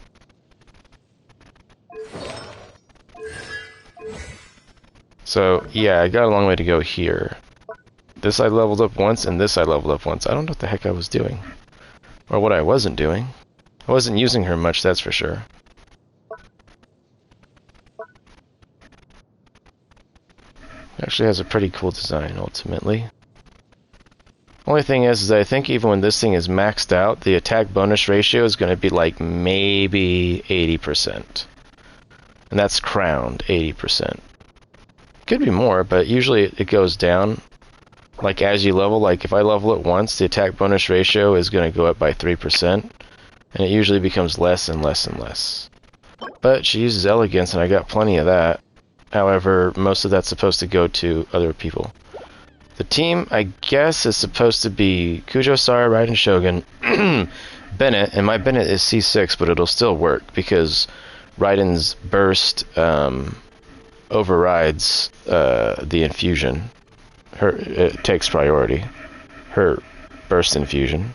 [SPEAKER 1] So, yeah, I got a long way to go here. This I leveled up once, and this I leveled up once. I don't know what the heck I was doing. Or what I wasn't doing. I wasn't using her much, that's for sure. Actually has a pretty cool design, ultimately. Only thing is I think even when this thing is maxed out, the attack bonus ratio is going to be like maybe 80%. And that's crowned 80%. Could be more, but usually it goes down. Like as you level, like if I level it once, the attack bonus ratio is going to go up by 3%. And it usually becomes less and less and less. But she uses elegance and I got plenty of that. However, most of that's supposed to go to other people. The team, I guess, is supposed to be Kujo, Sara, Raiden, Shogun, Bennett, and my Bennett is C6, but it'll still work because Raiden's burst overrides the infusion. It takes priority. Her burst infusion.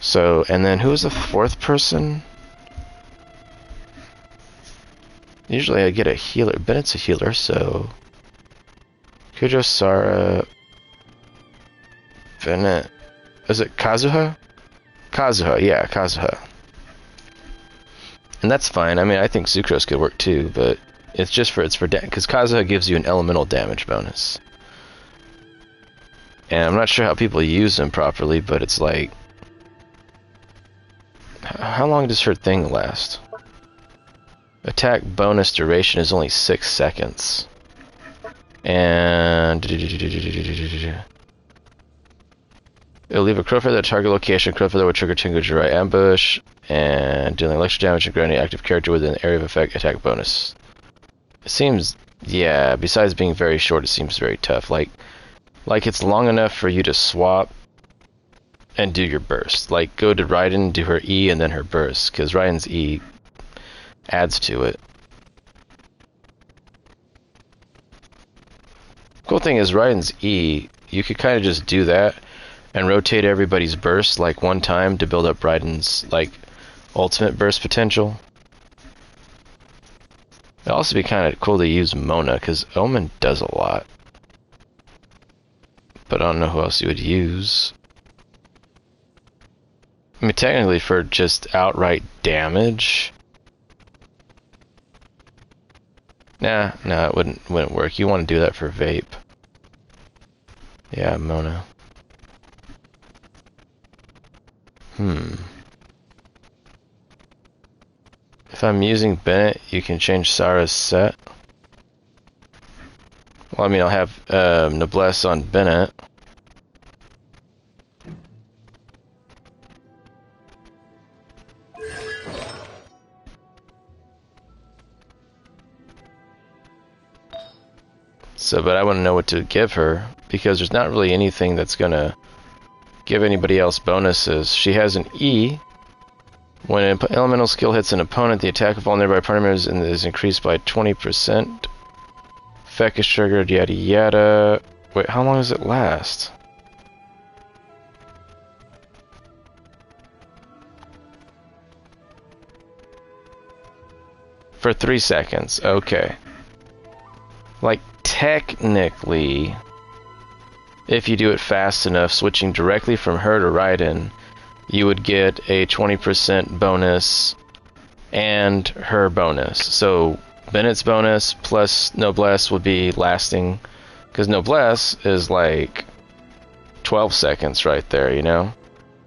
[SPEAKER 1] So, and then who's the fourth person? Usually I get a healer. Bennett's a healer, so Kujo, Sara, Bennett. Is it Kazuha? Kazuha, yeah, Kazuha. And that's fine. I mean, I think Sucrose could work too, but it's for because Kazuha gives you an elemental damage bonus. And I'm not sure how people use them properly, but it's like, how long does her thing last? Attack bonus duration is only 6 seconds. And it'll leave a crow feather at a target location. Crow feather will trigger Tengu Jirai ambush and dealing electric damage and granting active character within an area of effect attack bonus. It seems, yeah, besides being very short, it seems very tough. Like it's long enough for you to swap and do your burst. Like go to Raiden, do her E and then her burst, because Raiden's E adds to it. Cool thing is Raiden's E, you could kind of just do that and rotate everybody's burst like one time to build up Raiden's like ultimate burst potential. It'd also be kind of cool to use Mona because Omen does a lot. But I don't know who else you would use. I mean, technically for just outright damage. Nah, it wouldn't work. You want to do that for vape. Yeah, Mona. If I'm using Bennett, you can change Sara's set. Well, I mean, I'll have Noblesse on Bennett. So, but I want to know what to give her, because there's not really anything that's gonna give anybody else bonuses. She has an E. When an elemental skill hits an opponent, the attack of all nearby party members is increased by 20%. Effect is triggered, yada yada. Wait, how long does it last? For 3 seconds, okay. Like, technically, if you do it fast enough, switching directly from her to Raiden, you would get a 20% bonus and her bonus. So Bennett's bonus plus Noblesse would be lasting, because Noblesse is like 12 seconds right there, you know?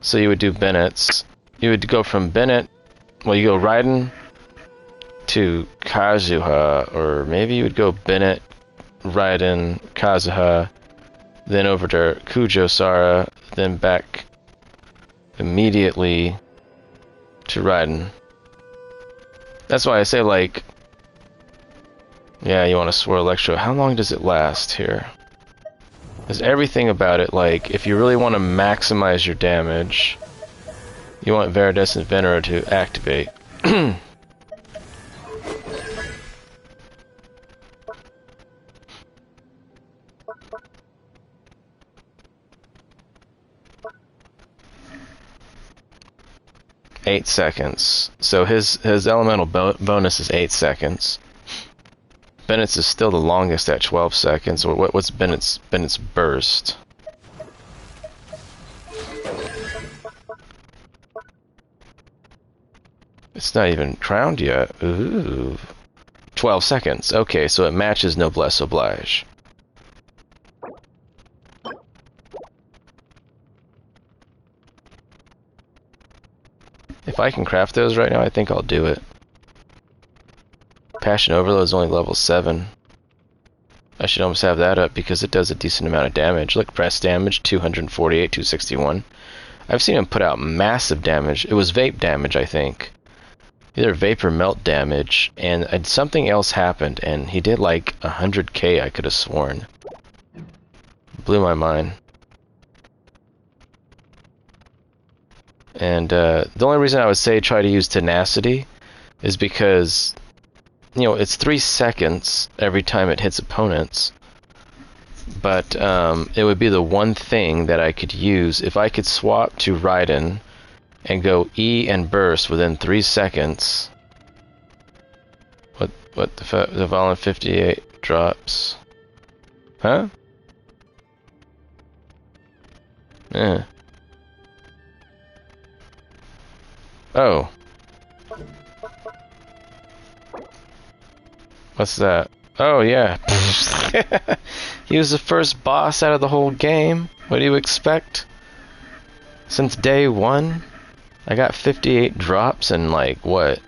[SPEAKER 1] So you would do Bennett's, you would go from Bennett, well, you go Raiden to Kazuha, or maybe you would go Bennett, Raiden, Kazuha, then over to Kujo Sara, then back immediately to Raiden. That's why I say, like, yeah, you want to swirl Electro. How long does it last here? There's everything about it, like, if you really want to maximize your damage, you want Viridescent Venera to activate. 8 seconds. So his elemental bonus is 8 seconds. Bennett's is still the longest at 12 seconds. What's Bennett's burst? It's not even crowned yet. Ooh. 12 seconds. Okay, so it matches Noblesse Oblige. If I can craft those right now, I think I'll do it. Passion Overload is only level 7. I should almost have that up because it does a decent amount of damage. Look, press damage, 248, 261. I've seen him put out massive damage. It was vape damage, I think. Either vape or melt damage, and something else happened, and he did like 100k, I could have sworn. Blew my mind. And the only reason I would say try to use Tenacity is because, you know, it's 3 seconds every time it hits opponents. But it would be the one thing that I could use if I could swap to Raiden and go E and burst within 3 seconds. What the Valen 58 drops? Huh? Yeah. Oh. What's that? Oh, yeah. He was the first boss out of the whole game. What do you expect? Since day 1, I got 58 drops and, like, what?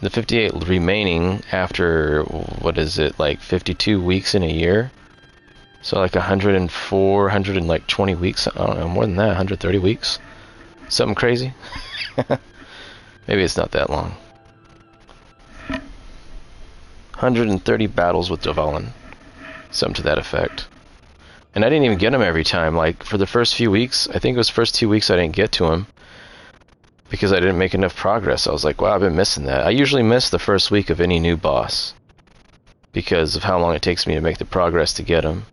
[SPEAKER 1] The 58 remaining after, what is it, like 52 weeks in a year? So, like 104, 120 weeks? I don't know, more than that, 130 weeks? Something crazy? Maybe it's not that long. 130 battles with Dvalin. Something to that effect. And I didn't even get him every time. Like, for the first few weeks, I think it was first 2 weeks I didn't get to him. Because I didn't make enough progress. I was like, wow, I've been missing that. I usually miss the first week of any new boss. Because of how long it takes me to make the progress to get him.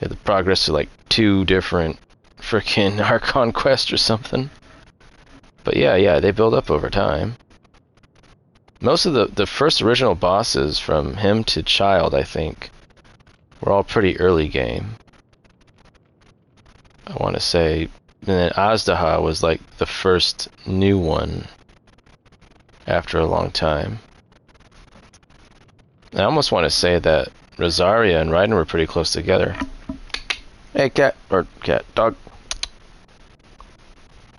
[SPEAKER 1] Yeah, the progress to like 2 different frickin' Archon quests or something. But yeah, they build up over time. Most of the first original bosses from him to Child, I think, were all pretty early game. I want to say, and then Azdaha was like the first new one after a long time. I almost want to say that Rosaria and Raiden were pretty close together. Hey, cat, or cat, dog.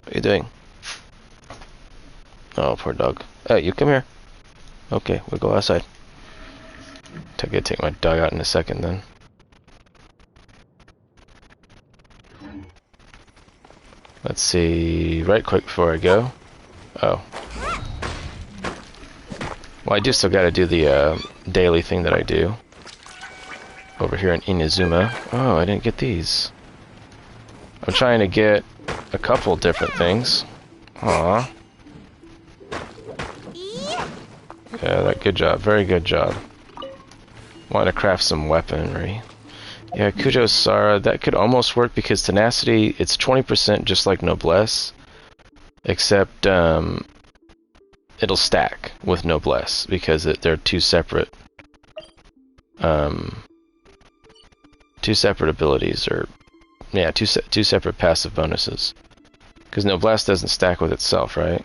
[SPEAKER 1] What are you doing? Oh, poor dog. Hey, you come here. Okay, we'll go outside. I gotta take my dog out in a second then. Let's see, right quick before I go. Oh. Well, I do still gotta do the daily thing that I do. Over here in Inazuma. Oh, I didn't get these. I'm trying to get a couple different things. Aww. Yeah, good job. Very good job. Want to craft some weaponry. Yeah, Kujo Sara, that could almost work because Tenacity, it's 20% just like Noblesse. Except, it'll stack with Noblesse because they're two separate abilities, or yeah, two separate passive bonuses. Because Noblesse doesn't stack with itself, right?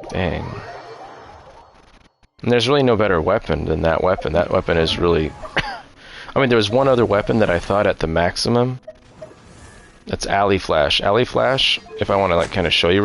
[SPEAKER 1] Dang. And there's really no better weapon than that weapon. That weapon is really... I mean, there was one other weapon that I thought at the maximum That's alley flash. Alley flash, if I want to like kind of show you